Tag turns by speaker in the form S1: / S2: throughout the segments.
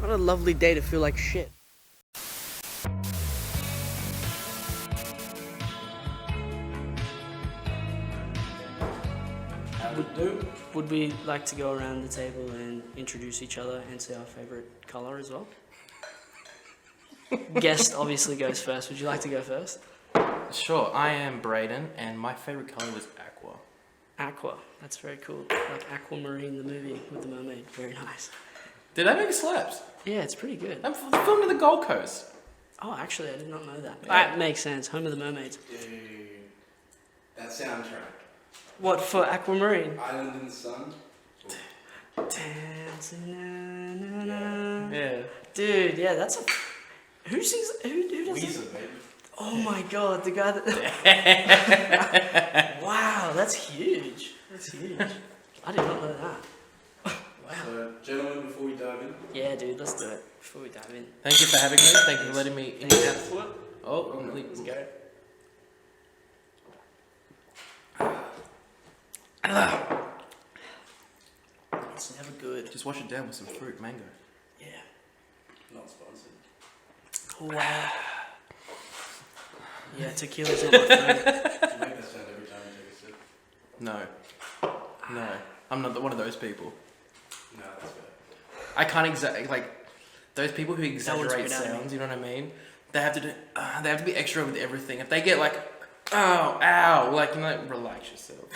S1: What a lovely day to feel like shit. Would we like to go around the table and introduce each other and say our favourite colour as well? Guest obviously goes first. Would you like to go first?
S2: Sure, I am Brayden, and my favourite colour was aqua.
S1: Aqua. That's very cool. Like Aquamarine, the movie with the mermaid. Very nice.
S2: Did that make slaps?
S1: Yeah, it's pretty good.
S2: I'm filmed in the Gold Coast.
S1: Oh, actually, I did not know that.
S2: Yeah.
S1: That makes sense. Home of the Mermaids.
S3: Dude, that soundtrack.
S1: What, for Aquamarine?
S3: Island in the Sun.
S1: Dancing, na, na, na.
S2: Yeah.
S1: Dude, yeah, that's a... Who sings... Who does
S3: Weezer,
S1: that?
S3: baby.
S1: Oh my god, the guy that... Wow, that's huge. That's huge. I did not know that. Wow.
S3: So, gentlemen, before we dive in.
S1: Yeah, dude, let's do it before we dive in.
S2: Thank you for having me. Thank you for letting me in.
S1: Thanks.
S2: Oh,
S1: Let's go. It's never good.
S2: Just wash it down with some fruit, mango.
S1: Yeah.
S3: Not sponsored.
S1: Oh, wow. Yeah, tequila's not my thing.
S3: You make that sound every time you take a sip.
S2: No. No. I'm not one of those people.
S3: No, that's fair.
S2: I can't like those people who exaggerate
S1: good at me.
S2: sounds. You know what I mean? They have to do. They have to be extra with everything. If they get like, oh, ow, like relax yourself.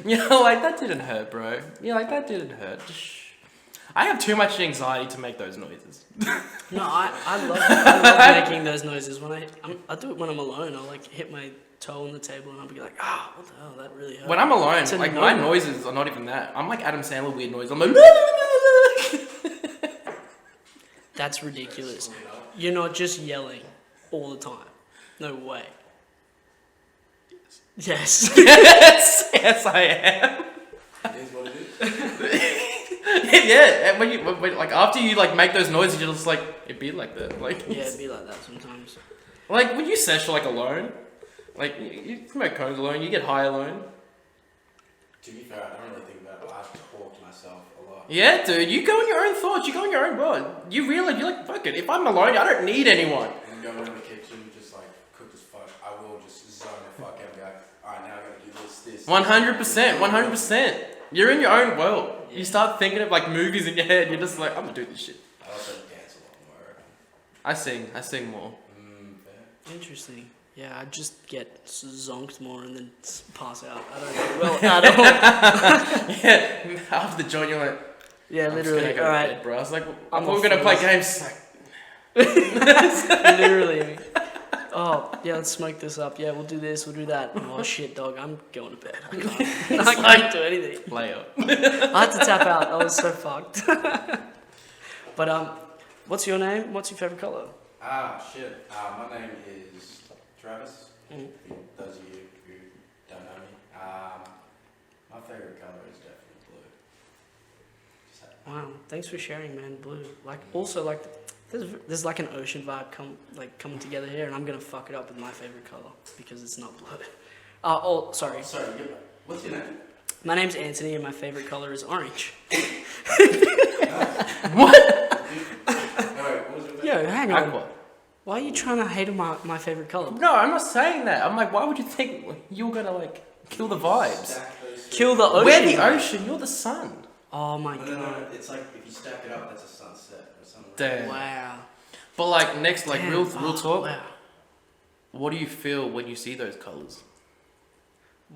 S2: You know, like that didn't hurt, bro. Yeah, like that didn't hurt. Just shh. I have too much anxiety to make those noises.
S1: No, I love making those noises. When I do it when I'm alone. I'll like hit my toe on the table and I'll be like, ah, what the hell, that really hurt.
S2: When I'm alone,
S1: It's
S2: like
S1: annoying.
S2: my noises are not even that. I'm like Adam Sandler weird noise. I'm like.
S1: That's ridiculous. You're not just yelling all the time. No way. Yes.
S2: Yes, yes, I am.
S3: It is what it is.
S2: Yeah, and when like after you like make those noises, you're just like it be like that, like
S1: Yeah, it'd be like that sometimes.
S2: like when you sesh like alone, like you smoke cones alone, you get high alone.
S3: To be fair, I don't really think about it, but I talk to myself a lot.
S2: Yeah, dude, you go in your own thoughts, you go in your own world. You realize you're like fuck it. If I'm alone, I don't need anyone.
S3: And go in the kitchen, just like cook as fuck. I will just zone the fuck out and be like, alright, now I gotta do this.
S2: 100%, 100%. You're in your own world. You start thinking of like movies in your head. You're just like I'm gonna do this shit.
S3: I also dance a lot more.
S2: I sing more.
S3: Fair.
S1: Interesting. Yeah, I just get zonked more and then pass out. I don't do well at all.
S2: Yeah, after the joint, you're like,
S1: Yeah,
S2: I'm just
S1: literally.
S2: gonna go
S1: All
S2: to
S1: right.
S2: bed, bro. I was like,
S1: I'm
S2: we're
S1: off
S2: gonna
S1: for
S2: play
S1: this.
S2: games. Like,
S1: Literally. Oh, yeah, let's smoke this up. Yeah, we'll do this, we'll do that. Oh, shit, dog, I'm going to bed. I can't do anything.
S2: play up.
S1: I had to tap out. I was so fucked. But, what's your name? What's your favourite colour?
S3: Shit. My name is Travis.
S1: Mm.
S3: For those of you who don't know me. My favourite colour is definitely blue. Just have-
S1: Wow, thanks for sharing, man. Blue. Like, also, like, there's like an ocean vibe coming together here, and I'm gonna fuck it up with my favorite color because it's not blue. Sorry.
S3: Sorry, what's your name?
S1: My name's Anthony, and my favorite color is orange.
S2: What?
S3: Alright, what was your name?
S1: Yo, hang on.
S2: Aqua.
S1: Why are you trying to hate on my favorite color?
S2: No, I'm not saying that. I'm like, why would you think you're gonna like kill the vibes?
S3: Stack those two.
S1: Kill the ocean.
S2: We're the ocean. You're the sun.
S1: Oh my
S3: No,
S1: god.
S3: it's like if you stack it up, that's a sunset or something.
S2: Damn.
S1: Wow.
S2: But like next, like
S1: Damn.
S2: real
S1: Oh,
S2: talk.
S1: Wow.
S2: What do you feel when you see those colors?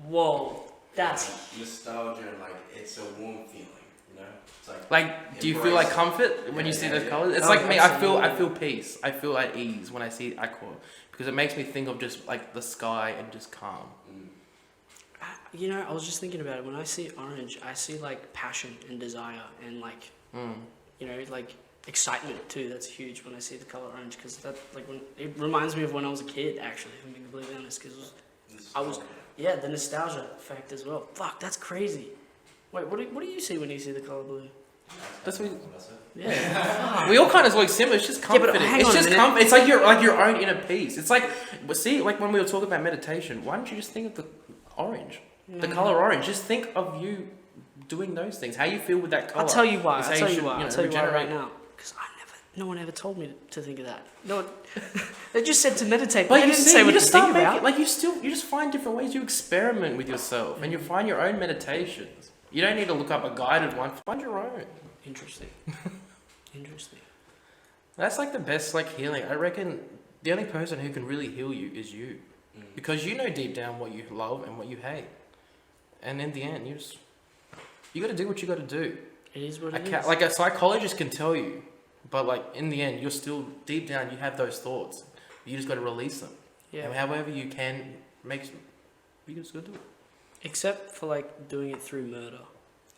S1: Whoa. That's
S3: nostalgia and like it's a warm feeling, you know? It's like
S2: Like, do you feel like
S3: embrace-
S2: comfort when you
S3: Yeah,
S2: see
S3: yeah,
S2: those
S3: yeah.
S2: colors? It's
S1: Oh,
S2: like me.
S1: absolutely.
S2: I feel peace. I feel at ease when I see aqua because it makes me think of just like the sky and just calm.
S1: you know, I was just thinking about it. When I see orange, I see like passion and desire and like you know, like excitement too. That's huge when I see the color orange because that like when it reminds me of when I was a kid. Actually, if I'm being completely honest, because I was the nostalgia effect as well. Fuck, that's crazy. Wait, what do you see when you see the color blue?
S2: That's what.
S1: Yeah.
S2: We all kind of look similar. It's just
S1: Yeah, but
S2: comforting.
S1: hang
S2: It's
S1: on a
S2: just
S1: minute.
S2: It's like your own inner peace. It's like, but see, like when we were talking about meditation, why don't you just think of the orange, the color orange? Just think of you doing those things. How you feel with that color.
S1: I'll tell you why.
S2: is
S1: I'll
S2: how
S1: tell
S2: you
S1: you
S2: should,
S1: why.
S2: know,
S1: I'll tell you why right
S2: regenerate.
S1: now. Because no one ever told me to think of that. No one, they just said to meditate.
S2: But
S1: They
S2: you
S1: didn't
S2: see,
S1: say
S2: you
S1: what to
S2: just start
S1: think
S2: making
S1: about.
S2: like you just find different ways. You experiment with yourself, and you find your own meditations. You don't need to look up a guided one. Find your own.
S1: Interesting. Interesting.
S2: That's like the best like healing. I reckon the only person who can really heal you is you, because you know deep down what you love and what you hate, and in the end, you got to do what you got to do.
S1: It is what it is.
S2: Like a psychologist can tell you, but like in the end, you're still deep down. You have those thoughts. You just got to release them.
S1: Yeah.
S2: And however you can you just got to do it.
S1: Except for like doing it through murder.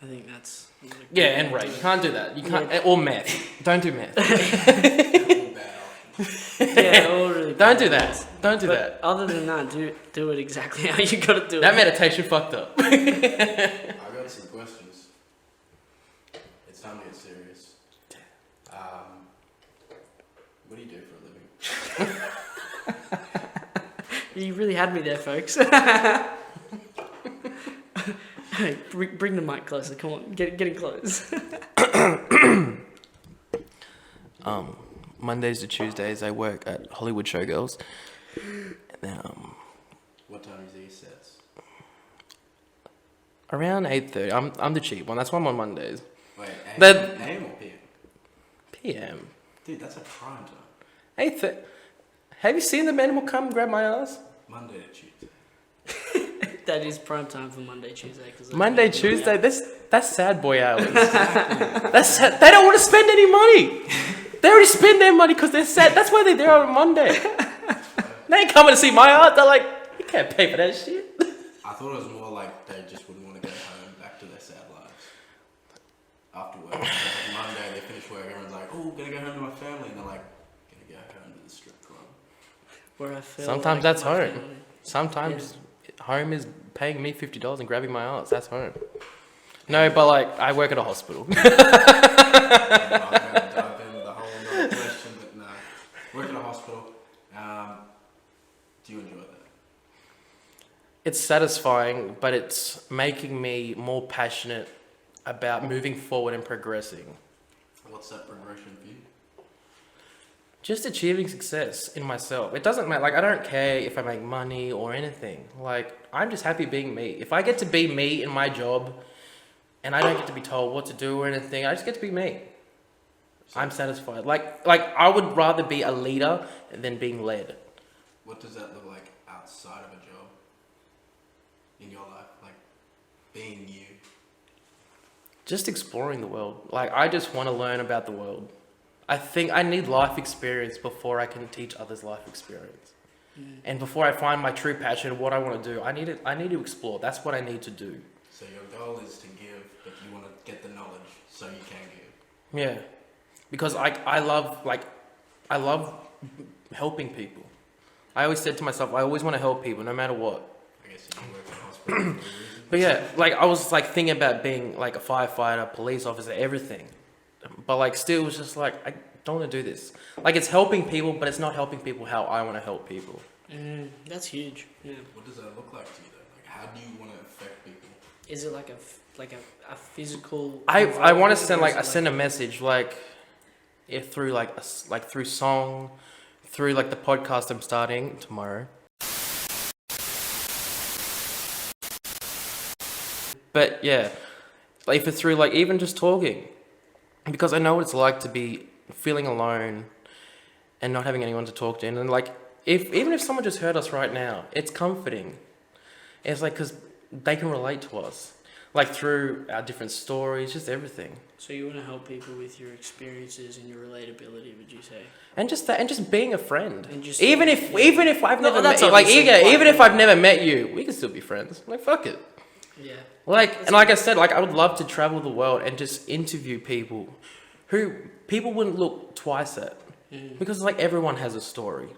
S1: I think that's.
S2: Yeah, and rape. You can't do that. You can't. Or meth. Don't do meth.
S1: Yeah, all really
S2: Don't
S1: bad
S2: do
S1: ones.
S2: that. Don't do
S1: But
S2: that.
S1: other than that, do it exactly how you gotta do
S2: That
S1: it.
S2: meditation fucked up.
S3: I got some questions. It's time to get serious. What do you do for a living?
S1: You really had me there, folks. Hey, bring the mic closer. Come on, get it close.
S2: Mondays to Tuesdays, I work at Hollywood Showgirls.
S3: What time is these sets?
S2: Around 8:30. I'm the cheap one. That's why I'm on Mondays.
S3: Wait,
S2: The-
S3: AM or PM?
S2: PM.
S3: Dude, that's a prime time.
S2: 8:30. Have you seen the man who come grab my ass?
S3: Monday to Tuesday.
S1: That is prime time for Monday, Tuesday. Cause
S2: Monday, Tuesday. That's sad boy hours. That's sad. They don't want to spend any money. They already spend their money because they're sad. That's why they're there on Monday. They ain't coming to see my art. They're like, you can't pay for that shit.
S3: I thought it was more like they just wouldn't want to go home back to their sad lives. After work. Like Monday, they finish work, everyone's like, oh, gonna go home to my family. And they're like, gonna go home to the strip club.
S1: Where I feel
S2: Sometimes
S1: like
S2: that's
S1: my
S2: home.
S1: family.
S2: Sometimes home is paying me $50 and grabbing my ass. That's home. No, but like I work at a hospital.
S3: And I'm gonna dive in with a whole other question, but no. Work in a hospital. Do you enjoy that?
S2: It's satisfying, but it's making me more passionate about moving forward and progressing.
S3: What's that progression for you?
S2: Just achieving success in myself. It doesn't matter. Like, I don't care if I make money or anything. Like, I'm just happy being me. If I get to be me in my job and I don't get to be told what to do or anything, I just get to be me. I'm satisfied. Like I would rather be a leader than being led.
S3: What does that look like outside of a job? In your life? Like, being you?
S2: Just exploring the world. Like, I just want to learn about the world. I think I need life experience before I can teach others life experience. And before I find my true passion of what I want to do, I need to explore. That's what I need to do.
S3: So your goal is to give, but you want to get the knowledge so you can give.
S2: Yeah. Because I love helping people. I always said to myself, I always want to help people no matter what.
S3: I guess you can work in a hospital for a reason.
S2: But yeah, like I was like thinking about being like a firefighter, police officer, everything. But like still it was just like, I don't want to do this. Like it's helping people, but it's not helping people how I want to help people.
S1: That's huge. Yeah.
S3: What does that look like to you though? Like, how do you want to affect people?
S1: Is it like a physical?
S2: I want to send
S1: or is
S2: like
S1: it
S2: send a message like if through through song, through like the podcast I'm starting tomorrow. But yeah, like if it's through like even just talking, because I know what it's like to be feeling alone and not having anyone to talk to, and like even if someone just heard us right now, it's comforting. It's like because they can relate to us, like through our different stories, just everything.
S1: So you want to help people with your experiences and your relatability, would you say?
S2: And just that, and just being a friend.
S1: And just
S2: even if I've
S1: No,
S2: never
S1: that's
S2: met you, like
S1: obviously
S2: yeah,
S1: quite
S2: even if
S1: important.
S2: I've never met you, we can still be friends. Like fuck it.
S1: Yeah.
S2: Like and like I said, like I would love to travel the world and just interview people who people wouldn't look twice at, because like everyone has a story.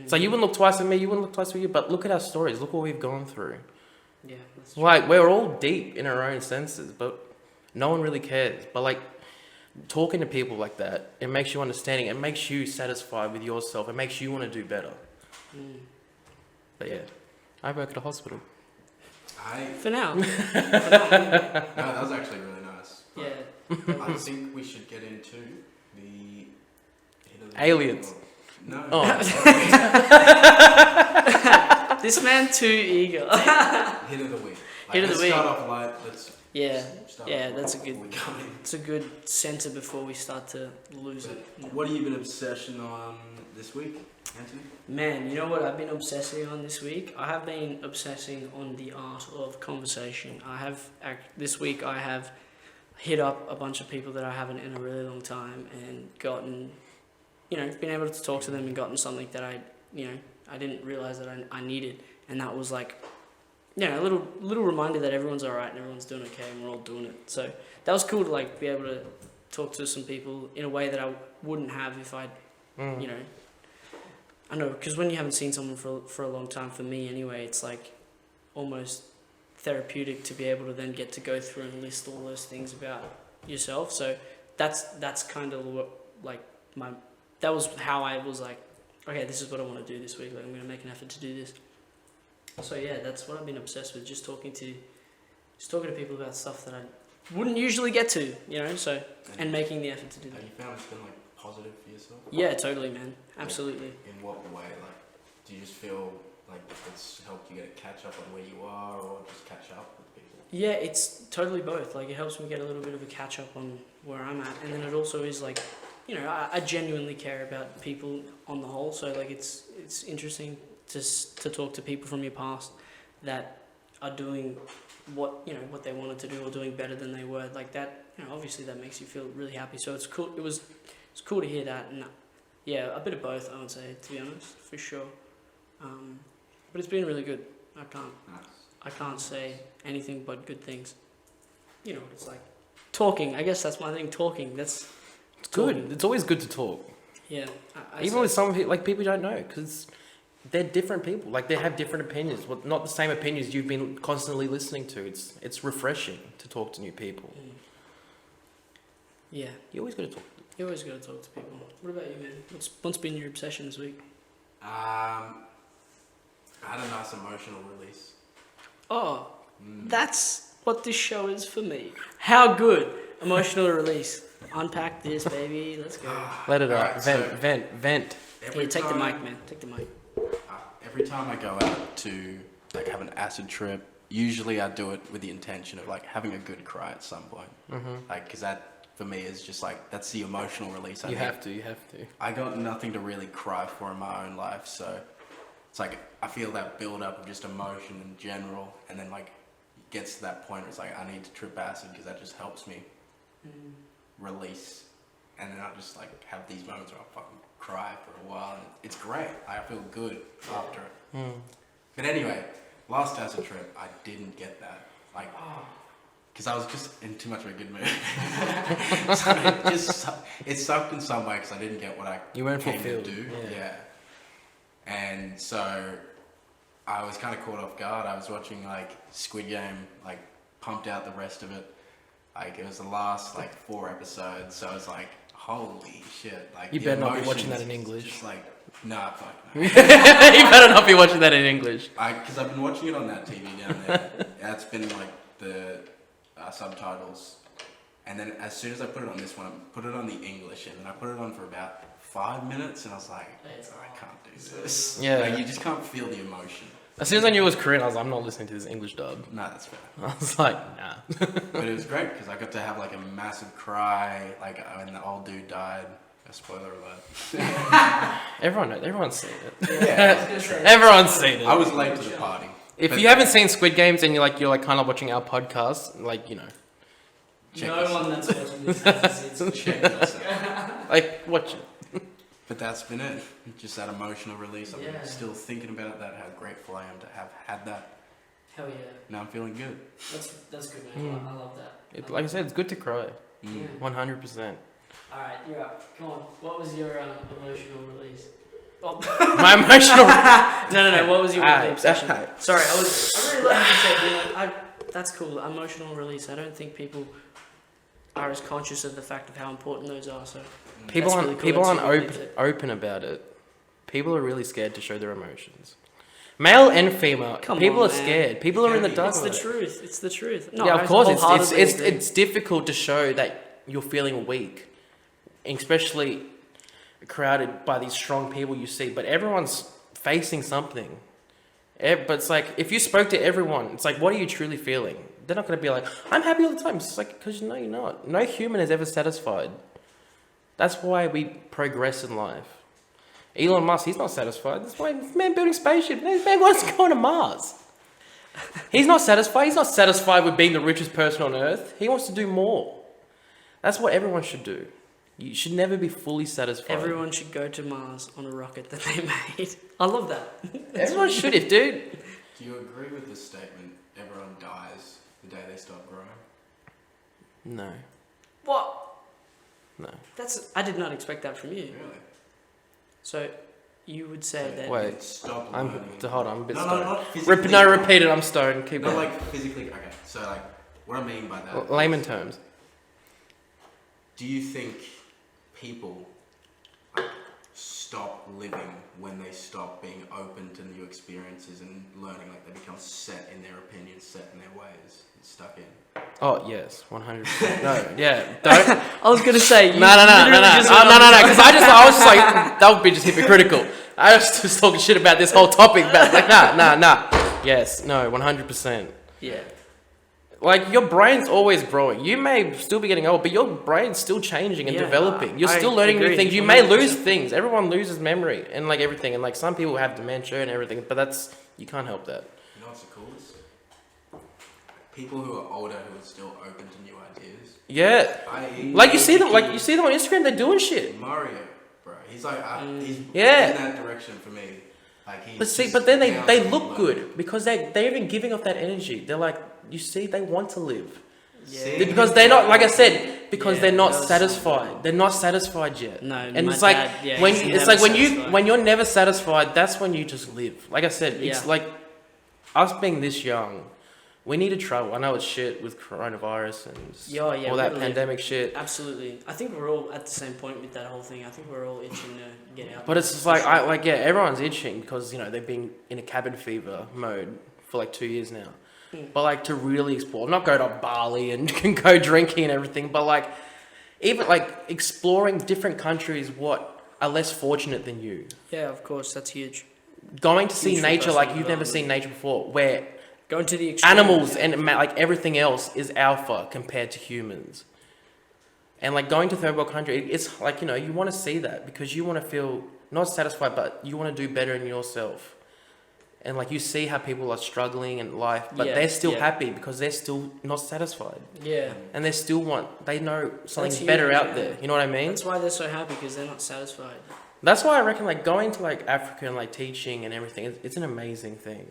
S2: So you wouldn't look twice at me, you wouldn't look twice at you, but look at our stories. Look what we've gone through.
S1: Yeah. That's true.
S2: Like we're all deep in our own senses, but no one really cares. But like talking to people like that, it makes you understanding. It makes you satisfied with yourself. It makes you want to do better. But yeah, I work at a hospital.
S1: For now.
S3: No, that was actually really nice.
S1: Yeah.
S3: I think we should get into the hit of the
S2: Aliens.
S3: week. No.
S2: Oh.
S1: This man too eager.
S3: Hit of the week.
S1: Hit of the
S3: let's
S1: week.
S3: Start off light.
S1: Yeah.
S3: Start
S1: Yeah,
S3: off
S1: that's a
S3: right
S1: good.
S3: before we go in.
S1: It's a good center before we start to lose it.
S3: What have you been obsessing on this week, Anthony?
S1: Man, you know what I've been obsessing on this week? I have been obsessing on the art of conversation. This week I have hit up a bunch of people that I haven't in a really long time and gotten, been able to talk to them and gotten something that I didn't realize that I needed. And that was like, a little reminder that everyone's alright and everyone's doing okay and we're all doing it. So that was cool to like be able to talk to some people in a way that I wouldn't have if I'd, I know, because when you haven't seen someone for a long time, for me anyway, it's like almost therapeutic to be able to then get to go through and list all those things about yourself. So that's kind of what, like, that was how I was like, okay, this is what I want to do this week. Like, I'm going to make an effort to do this. So yeah, that's what I've been obsessed with. Just talking to people about stuff that I wouldn't usually get to, so, and making the effort to do that.
S3: Have you found it's been like positive for yourself?
S1: Yeah, totally, man. Absolutely.
S3: In what way? Like, do you just feel like it's helped you get a catch up on where you are, or just catch up with people?
S1: Yeah, it's totally both. Like, it helps me get a little bit of a catch up on where I'm at, and then it also is like, I genuinely care about people on the whole. So like, it's interesting to talk to people from your past that are doing what they wanted to do or doing better than they were. Like that, obviously that makes you feel really happy. So it's cool. It's cool to hear that, and yeah, a bit of both, I would say, to be honest, for sure. But it's been really good. I can't say anything but good things. It's like talking. I guess that's my thing. Talking. It's
S2: good. It's always good to talk.
S1: Yeah.
S2: Even with some people, like people you don't know, because they're different people. Like they have different opinions. Well, not the same opinions you've been constantly listening to. It's refreshing to talk to new people.
S1: Yeah.
S2: You always got to talk.
S1: You always got to talk to people. What about you, man? What's been your obsession this week?
S3: I had a nice emotional release.
S1: Oh, that's what this show is for me. How good? Emotional release. Unpack this, baby. Let's go.
S2: Let it out.
S3: Right,
S2: Vent.
S1: Yeah, take the mic, man. Take the mic.
S3: Every time I go out to like have an acid trip, usually I do it with the intention of like having a good cry at some point. Like, because that for me is just like, that's the emotional release.
S2: You have to.
S3: I got nothing to really cry for in my own life, so it's like I feel that build up of just emotion in general, and then like it gets to that point where it's like I need to trip acid because that just helps me release, and then I just like have these moments where I fucking cry for a while, and it's great. I feel good after it. But anyway, last acid trip I didn't get that, like, because I was just in too much of a good mood. So it sucked in some way because I didn't get what I
S2: weren't
S3: came
S2: fulfilled.
S3: to do. Yeah. And so I was kind of caught off guard. I was watching like Squid Game, like pumped out the rest of it. Like it was the last like 4 episodes, so I was like, holy shit! Like
S2: You better not be watching that in English.
S3: Just like, nah, fuck no.
S2: You better not be watching that in English.
S3: Because I've been watching it on that TV down there. That's been like the subtitles, and then as soon as I put it on this one, I put it on the English, and then I put it on for about 5 minutes, and I was like, I can't do this.
S2: Yeah.
S3: Like, you just can't feel the emotion.
S2: As soon as I knew it was Korean, I was like, I'm not listening to this English dub.
S3: No, that's fair.
S2: I was like, nah.
S3: But it was great because I got to have like a massive cry, like when the old dude died. A spoiler alert.
S2: Everyone's seen it.
S3: Yeah,
S2: Everyone's seen it.
S3: I was late to the party.
S2: If you haven't seen Squid Games and you're kind of watching our podcast, like,
S3: Check
S1: No
S3: this.
S1: one that's watching this has seen
S3: Check this out.
S2: like, watch it.
S3: But that's been it. Just that emotional release. I'm
S1: Yeah.
S3: still thinking about that, how grateful I am to have had that.
S1: Hell yeah.
S3: Now I'm feeling good.
S1: That's good, man. I love that.
S2: Like I said, it's good to cry.
S1: Yeah.
S2: 100%.
S1: Alright, you're up. Come on. What was your emotional release? Oh.
S2: My emotional...
S1: No. What was your weekly obsession?
S2: Alright.
S1: Sorry, I really like you said. That's cool. Emotional release. I don't think people are as conscious of the fact of how important those are. So
S2: People
S1: that's
S2: aren't
S1: really cool.
S2: people
S1: That's
S2: aren't
S1: really
S2: open about it. People are really scared to show their emotions. Male and female.
S1: Come
S2: People
S1: on,
S2: are
S1: man.
S2: scared. People are in the dark.
S1: It's the
S2: with it.
S1: truth. It's the truth. No,
S2: Yeah,
S1: I
S2: of course.
S1: wholeheartedly agree.
S2: It's difficult to show that you're feeling weak, especially crowded by these strong people you see. But everyone's facing something. But it's like if you spoke to everyone, it's like, what are you truly feeling? They're not going to be like, I'm happy all the time. It's like, because no, you're not. No human is ever satisfied. That's why we progress in life. Elon Musk, he's not satisfied. That's why this man building spaceship. This man wants to go to Mars. He's not satisfied. He's not satisfied with being the richest person on Earth. He wants to do more. That's what everyone should do. You should never be fully satisfied.
S1: Everyone should go to Mars on a rocket that they made. I love that.
S2: Everyone should, if dude.
S3: Do you agree with the statement, everyone dies the day they stop growing?
S2: No.
S1: What?
S2: No.
S1: I did not expect that from you.
S3: Really?
S1: So, you would say that.
S2: Wait.
S3: Stop
S2: I'm
S3: learning.
S2: hold on, I'm a bit
S3: No,
S2: stoned.
S3: not physically.
S2: Repeat it, I'm stoned. Keep
S3: Not
S2: going.
S3: like physically. Okay, so like, what I mean by that.
S2: Layman terms.
S3: Do you think people like, stop living when they stop being open to new experiences and learning? Like they become set in their opinions, set in their ways, and stuck in.
S2: Oh yes, 100%. No, yeah, don't.
S1: I was gonna say.
S2: No. Because I was just like, that would be just hypocritical. I was just talking shit about this whole topic, but like, nah. Yes, no, 100%.
S1: Yeah.
S2: Like your brain's always growing. You may still be getting old, but your brain's still changing and
S1: Yeah,
S2: developing. You're
S1: I
S2: still learning new
S1: agree,
S2: things. You may
S1: 100%.
S2: lose things. Everyone loses memory and like everything. And like some people have dementia and everything, but you can't help that.
S3: You know what's the coolest? People who are older who are still open to new ideas.
S2: Yeah. Like you see them on Instagram. They're doing shit.
S3: Mario, bro. He's like, he's
S2: Yeah.
S3: in that direction for me. Like he's
S2: But see,
S3: just
S2: but then they
S3: down
S2: look
S3: to
S2: good
S3: learn.
S2: because they're even giving off that energy. They're like, you see, they want to live.
S1: Yeah.
S2: Because they're not, like I said, because
S1: Yeah,
S2: they're not
S1: that was
S2: something. They're not satisfied yet.
S1: No,
S2: and
S1: my
S2: it's like
S1: dad, yeah,
S2: when
S1: he's
S2: it's
S1: never
S2: like
S1: satisfied.
S2: when you're never satisfied, that's when you just live. Like I said, it's
S1: Yeah.
S2: like us being this young, we need to travel. I know it's shit with coronavirus and
S1: Yeah,
S2: all
S1: we
S2: that
S1: gotta live.
S2: pandemic shit.
S1: Absolutely. I think we're all at the same point with that whole thing. I think we're all itching to get out.
S2: But it's just like everyone's itching because they've been in a cabin fever mode for like 2 years now. But like to really explore, not go to Bali and go drinking and everything, but like even like exploring different countries what are less fortunate than you.
S1: Yeah, of course, that's huge.
S2: Going to see
S1: Huge for
S2: nature like
S1: personal
S2: you've never seen nature before, where
S1: Going to the extreme.
S2: animals and like everything else is alpha compared to humans. And like going to third world country, it's like, you want to see that because you want to feel not satisfied, but you want to do better in yourself. And like you see how people are struggling in life, but
S1: Yeah,
S2: they're still
S1: yeah.
S2: happy because they're still not satisfied.
S1: Yeah.
S2: And they know something's
S1: huge,
S2: better out
S1: yeah.
S2: there. You know what I mean?
S1: That's why they're so happy, because they're not satisfied.
S2: That's why I reckon like going to like Africa and like teaching and everything, it's an amazing thing.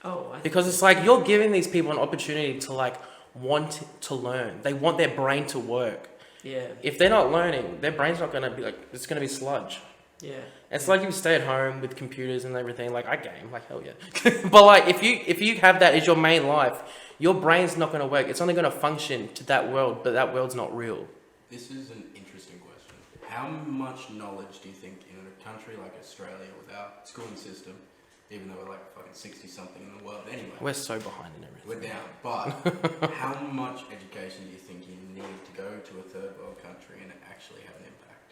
S1: Oh, I think
S2: Because it's like you're giving these people an opportunity to like want to learn. They want their brain to work.
S1: yeah.
S2: If they're not learning, their brain's not going to be like, it's going to be sludge.
S1: Yeah.
S2: It's like if you stay at home with computers and everything, like I game, like hell yeah. But like if you have that as your main life, your brain's not going to work. It's only going to function to that world, but that world's not real.
S3: This is an interesting question. How much knowledge do you think in a country like Australia with our schooling system, even though we're like fucking 60-something in the world anyway,
S2: We're so behind in everything.
S3: we're down, but how much education do you think you need to go to a third world country and actually have an impact?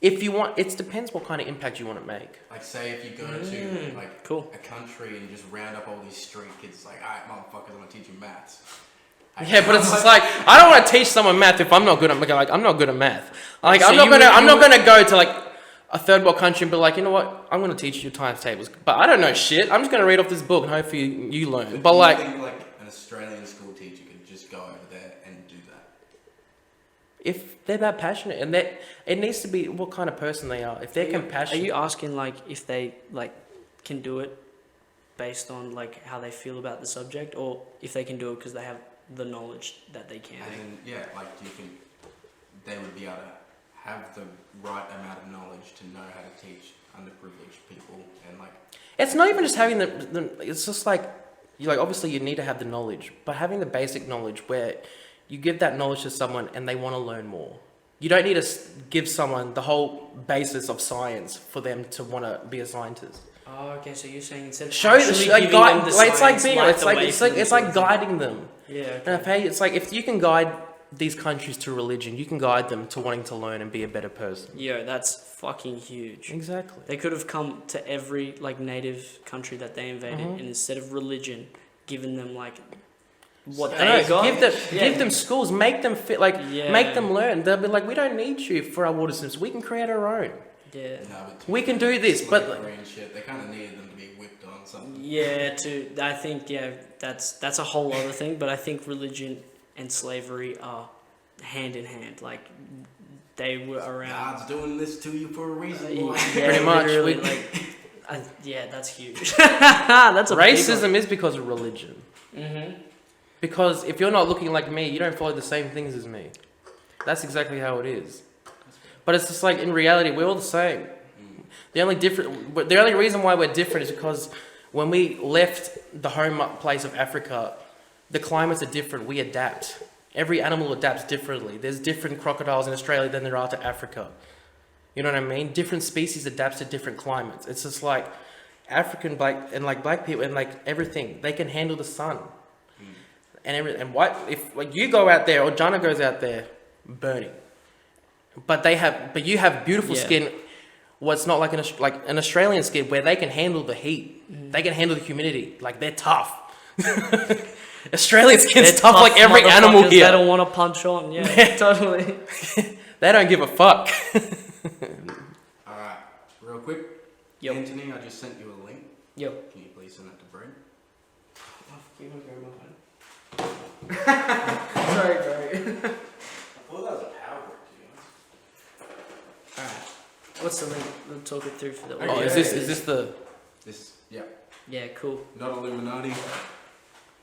S2: If you want, it depends what kind of impact you want to make.
S3: Like say if you go to like
S1: cool.
S3: a country and just round up all these street kids, like, alright motherfuckers, I'm gonna teach you maths.
S2: Yeah, but it's just like I don't want to teach someone math if I'm not good at I'm not good at math. Like
S1: So
S2: I'm not
S1: you
S2: gonna go to like a third world country and be like, you know what, I'm gonna teach you times tables, but I don't know shit. I'm just gonna read off this book and hopefully you learn. But
S3: do
S2: like,
S3: you think like an Australian school teacher could just go over there and do that?
S2: if they're that passionate and it needs to be what kind of person they are. If they're
S1: Are
S2: compassionate,
S1: you asking like if they like can do it based on like how they feel about the subject, or if they can do it because they have the knowledge that they can?
S3: And yeah, like do you think they would be able to have the right amount of knowledge to know how to teach underprivileged people and like
S2: it's not even just having the it's just like you like obviously you need to have the knowledge, but having the basic knowledge where you give that knowledge to someone and they want to learn more. You don't need to give someone the whole basis of science for them to want to be a scientist.
S1: Oh, okay. So you're saying instead of
S2: Show the
S1: actually
S2: like
S1: giving
S2: guide.
S1: them the
S2: Like it's like
S1: science,
S2: being.
S1: light
S2: It's like
S1: the way
S2: it's
S1: for
S2: like
S1: them
S2: it's
S1: sort
S2: like
S1: of thing.
S2: guiding them.
S1: Yeah.
S2: And
S1: Okay.
S2: okay, it's like if you can guide these countries to religion, you can guide them to wanting to learn and be a better person.
S1: Yo, that's fucking huge.
S2: Exactly.
S1: They could have come to every like native country that they invaded,
S2: Mhm.
S1: and instead of religion, given them like what
S2: I
S1: they
S2: know,
S1: got.
S2: give them schools, make them fit, like
S1: Yeah.
S2: make them learn. They'll be like, we don't need you for our water systems. We can create our own.
S1: Yeah.
S3: No, but
S2: We can do this, but
S3: slavery and shit, they kind of needed them to be whipped on something.
S1: Yeah. I think that's a whole other thing. But I think religion and slavery are hand in hand. Like they were around.
S3: God's doing this to you for a reason. boy.
S1: Yeah,
S2: Pretty much.
S1: literally, yeah, that's huge. That's a
S2: racism is because of religion.
S1: Mm-hmm.
S2: Because if you're not looking like me, you don't follow the same things as me. That's exactly how it is. But it's just like in reality, we're all the same. The only reason why we're different is because when we left the home place of Africa, the climates are different. We adapt. Every animal adapts differently. There's different crocodiles in Australia than there are to Africa. You know what I mean? Different species adapts to different climates. It's just like African black people and like everything. They can handle the sun. And if like you go out there or Jana goes out there, burning. But you have beautiful skin. What's not like an Australian skin where they can handle the heat. They can handle the humidity. Like they're tough. Australian skin's tough like every animal here.
S1: They don't want to punch on. Yeah, totally.
S2: They don't give a fuck.
S3: Alright, real quick.
S1: Yo.
S3: Anthony, I just sent you a link.
S1: Yo.
S3: Can you please send that to Brai?
S1: Sorry, bro.
S3: I thought that was a power brick, to be honest.
S1: Alright. What's the link? We'll talk it through for the
S2: Oh,
S1: audio.
S2: is this the?
S3: Yeah,
S1: Yeah, cool.
S3: not Illuminati.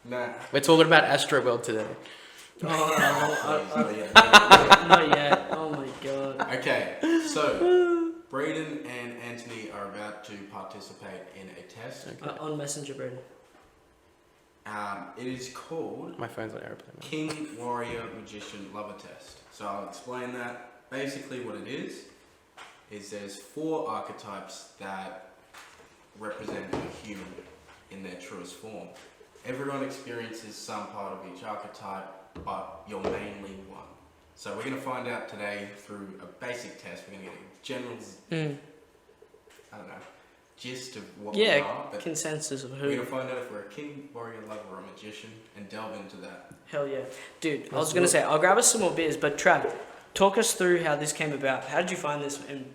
S3: Nah.
S2: We're talking about Astroworld today.
S3: Oh, yeah.
S1: Not yet. Oh my god.
S3: Okay, so Braden and Anthony are about to participate in a test.
S1: On Messenger, Braden.
S3: It is called
S2: My phone's on airplane.
S3: King, Warrior, Magician, Lover Test. So I'll explain that. Basically what it is there's 4 archetypes that represent a human in their truest form. Everyone experiences some part of each archetype, but you're mainly one. So we're going to find out today through a basic test. We're going to get a general, I don't know, gist of what we are. But
S1: consensus of
S3: we're
S1: who.
S3: going to find out if we're a king, warrior, lover, or a magician, and delve into that.
S1: Hell yeah. Dude, I was going to say, I'll grab us some more beers, but Trav, talk us through how this came about. How did you find this? And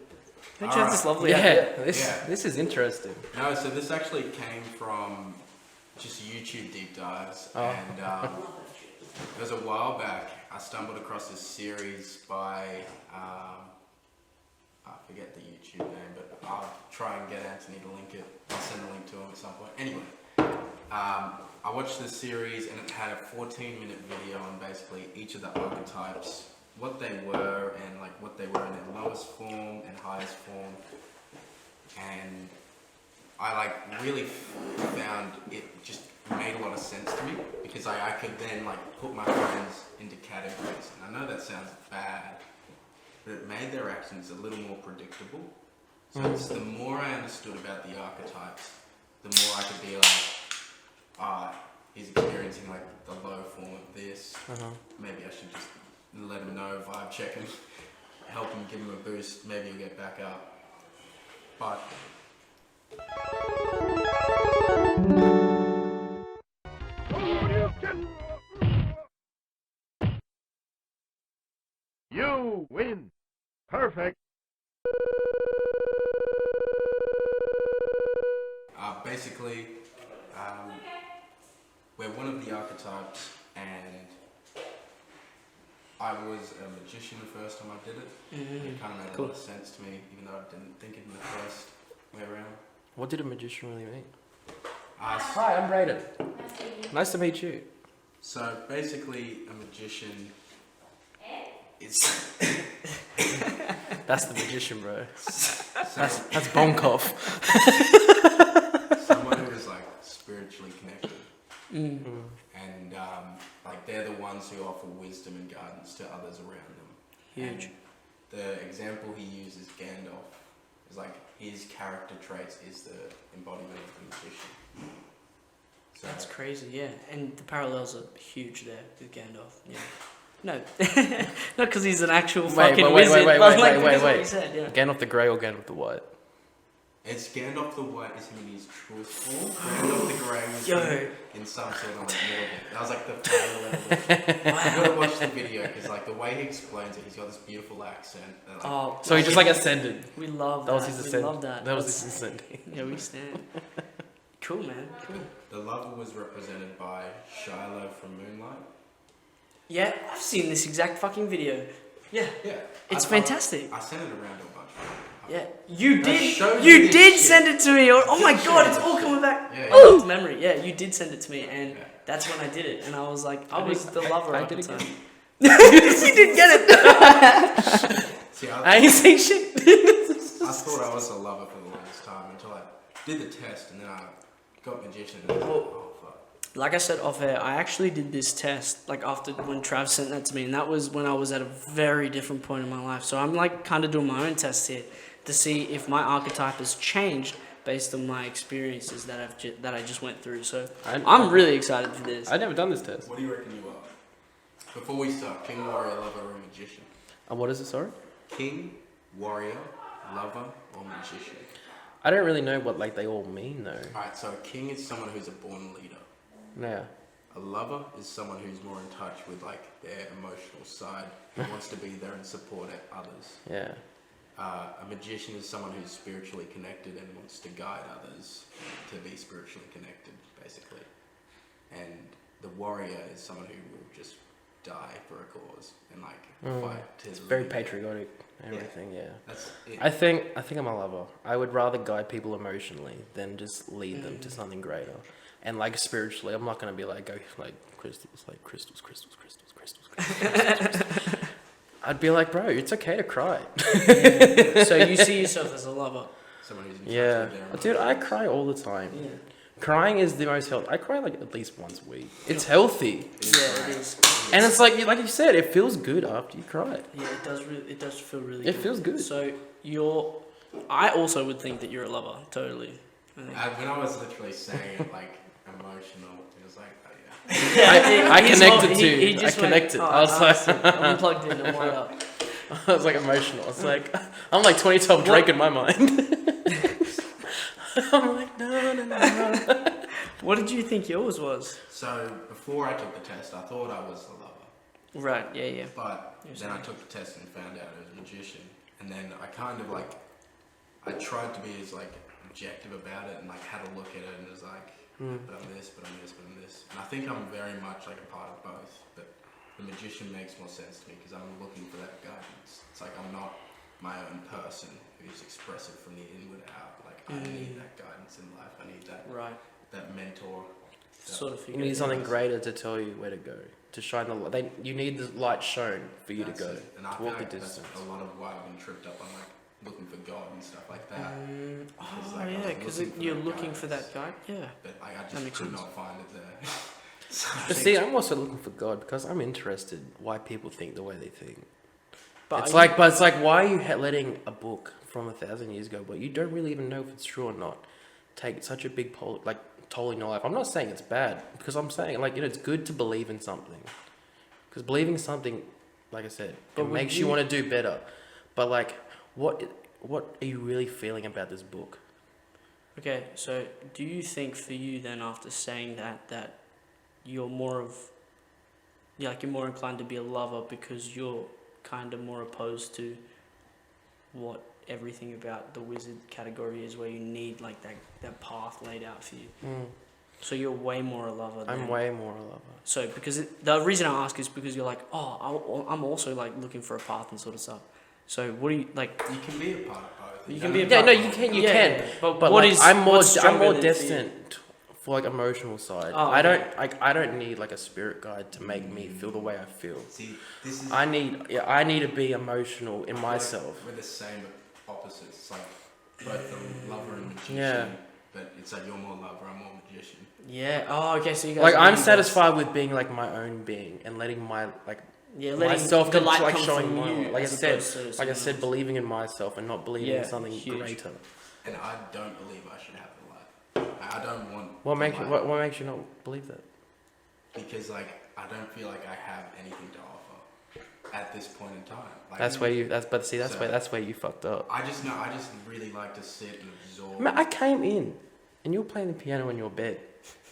S1: how'd you have this lovely idea?
S2: This is interesting.
S3: No, so this actually came from just YouTube deep dives, and it was a while back. I stumbled across this series by, I forget the YouTube name, but I'll try and get Anthony to link it. I'll send a link to him at some point. Anyway, I watched this series and it had a 14-minute video on basically each of the archetypes, what they were and like what they were in their lowest form and highest form. And I like really found it just made a lot of sense to me because I could then like put my friends into categories. And I know that sounds bad, but it made their actions a little more predictable. So it's the more I understood about the archetypes, the more I could be like, he's experiencing like the low form of this. Maybe I should just let him know, vibe check him, help him, give him a boost. Maybe he'll get back up. But
S4: you win. Perfect.
S3: basically, we're one of the archetypes, and I was a magician the first time I did it. It kind of made a lot of sense to me, even though I didn't think it in the first way around.
S2: What did a magician really mean?
S3: Hi,
S2: I'm Braden. Nice to meet you.
S3: So basically, a magician is
S2: That's the magician, bro. That's Bonkov.
S3: someone who is like spiritually connected, and like they're the ones who offer wisdom and guidance to others around them.
S1: Huge.
S3: And the example he uses Gandalf Because like his character traits is the embodiment of the magician. So
S1: That's crazy, yeah. And the parallels are huge there with Gandalf. Yeah. No, not because he's an actual fucking wizard, but like because of what you said, yeah.
S2: Gandalf the Grey or Gandalf the White?
S3: It's Gandalf the White is him in his truest form. Gandalf the Grey is him in some sort of like middle bit. That was like the final level. You gotta watch the video because like the way he explains it, he's got this beautiful accent. And, like,
S1: Oh,
S2: So he just like ascended.
S1: we love that.
S2: That was his
S1: We
S2: ascent.
S1: love that.
S2: That was
S1: That's-
S2: his ascending.
S1: Yeah, we stand. Cool, man. Cool.
S3: the lover was represented by Shiloh from Moonlight.
S1: Yeah, I've seen this exact fucking video. Yeah,
S3: Yeah,
S1: it's fantastic.
S3: I sent it around to a bunch of people.
S1: Yeah, you
S3: showed
S1: did.
S3: you
S1: You
S3: this
S1: did
S3: shit.
S1: send it to me. Oh my
S3: Did
S1: god,
S3: show
S1: it's
S3: this
S1: all
S3: shit.
S1: coming back.
S3: Yeah,
S1: Oh, to memory. Yeah, you did send it to me, and
S3: Yeah.
S1: that's when I did it. And I was like, I was the lover
S2: I
S1: at the
S2: did it
S1: time.
S2: again.
S1: You didn't get it.
S3: See,
S2: I ain't saying shit.
S3: I thought I was a lover for the longest time until I did the test and then I got magician and I was like, oh fuck.
S1: Like I said off air, I actually did this test like after when Trav sent that to me, and that was when I was at a very different point in my life. So I'm like kind of doing my own test here to see if my archetype has changed based on my experiences that I just went through. So I'm really excited for this.
S2: I've never done this test.
S3: What do you reckon you are? Before we start, king, warrior, lover, or magician?
S2: What is it, sorry?
S3: King, warrior, lover, or magician?
S2: I don't really know what like they all mean though.
S3: Alright, so a king is someone who's a born leader.
S2: Yeah.
S3: A lover is someone who's more in touch with like their emotional side, who wants to be there and support others.
S2: Yeah.
S3: A magician is someone who's spiritually connected and wants to guide others to be spiritually connected, basically. And the warrior is someone who will just die for a cause and like fight to
S2: It's
S3: the
S2: very
S3: limit.
S2: patriotic and everything, yeah.
S3: That's it.
S2: I think I'm a lover. I would rather guide people emotionally than just lead them to something greater. And like spiritually, I'm not gonna be like go like crystals. I'd be like, bro, it's okay to cry.
S1: So you see yourself as a lover.
S3: Someone who's in
S2: Yeah,
S3: touch with their
S2: but dude, I
S3: emotions.
S2: cry all the time.
S1: Yeah.
S2: Crying is the most healthy. I cry like at least once a week. It's healthy,
S1: Yeah, it is.
S2: and it's like you said, it feels good after you cry.
S1: Yeah, it does. It does feel really.
S2: It
S1: good.
S2: feels good.
S1: So I also would think that you're a lover. Totally. I think.
S3: When I was literally saying it like emotional, it was like, oh yeah.
S2: I
S1: He's
S2: connected
S1: not-
S2: to.
S1: he
S2: I
S1: just went,
S2: connected.
S1: "Oh,
S2: I was like,
S1: I'm plugged in and wired up.
S2: I was like emotional. It's like I'm like 2012 Drake in my mind. I'm like no.
S1: What did you think yours was?
S3: So before I took the test, I thought I was a lover.
S1: Right. Yeah. Yeah.
S3: But
S1: You're
S3: then I
S1: saying.
S3: took the test and found out I was a magician. And then I kind of like, I tried to be as like objective about it and like had a look at it and was like, but I'm this, but I'm this, but I'm this. And I think I'm very much like a part of both. But the magician makes more sense to me because I'm looking for that guidance. It's like I'm not my own person who's expressive from the inward out. Like I need that guidance in life. I need that
S1: Right.
S3: that mentor.
S1: Sort of.
S2: You need something greater to tell you where to go, to shine the light. You need the light shown for you
S3: That's
S2: to go,
S3: it. And I
S2: to
S3: feel
S2: walk the
S3: like that's
S2: distance.
S3: a lot of why I've been tripped up on like looking for God and stuff like that. It's
S1: Oh
S3: like I
S1: yeah,
S3: was
S1: because
S3: looking for
S1: you're
S3: that
S1: looking for
S3: guidance.
S1: that guy. Yeah.
S3: But like, I
S1: That
S3: just
S1: makes
S3: could
S1: sense.
S3: not find it there.
S2: But see, I'm also looking for God because I'm interested why people think the way they think.
S1: But
S2: It's like why are you letting a book from 1,000 years ago, but you don't really even know if it's true or not, take such a big toll in your life? I'm not saying it's bad because I'm saying it's good to believe in something, because believing something, like I said,
S1: But
S2: it
S1: would
S2: makes you want to do better. But like, what are you really feeling about this book?
S1: Okay, so do you think for you then, after saying that you're more of, you're more inclined to be a lover because you're kind of more opposed to what everything about the wizard category is, where you need like that path laid out for you. So you're way more a lover.
S2: I'm way more a lover.
S1: So because the reason I ask is because you're like, I'm also like looking for a path and sort of stuff. So what do you like?
S3: You can be a part of both.
S1: You can be a
S2: Yeah,
S1: part-
S2: no, you can.
S1: Yeah, but
S2: But
S1: what
S2: like,
S1: is-
S2: I'm
S1: what's stronger
S2: more
S1: than for you?
S2: destined for like emotional side.
S1: Oh,
S2: I
S1: okay.
S2: I don't need like a spirit guide to make me feel the way I feel.
S3: See, this is
S2: I need to be emotional in myself.
S3: We're the same opposites. It's like both the lover and magician.
S2: Yeah.
S3: But it's like you're more lover, I'm more magician.
S1: Yeah. Oh, okay. So you guys
S2: Like I'm
S1: really
S2: satisfied with being like my own being and letting my
S1: Yeah, letting
S2: myself,
S1: the light
S2: like
S1: come
S2: showing
S1: from
S2: my
S1: you.
S2: like I
S1: as
S2: said,
S1: opposed to
S2: like I
S1: someone
S2: said,
S1: else.
S2: believing in myself and not believing in
S1: Yeah,
S2: something
S1: huge.
S2: greater.
S3: And I don't believe I should have the light. I don't want.
S2: What
S3: the
S2: makes you,
S3: light
S2: what makes you not believe that?
S3: Because like I don't feel like I have anything to offer at this point in time. Like,
S2: That's where you. But see,
S3: So-
S2: that's where you fucked up.
S3: I just know. I just really like to sit and absorb.
S2: Man, I came in, and you were playing the piano in your bed.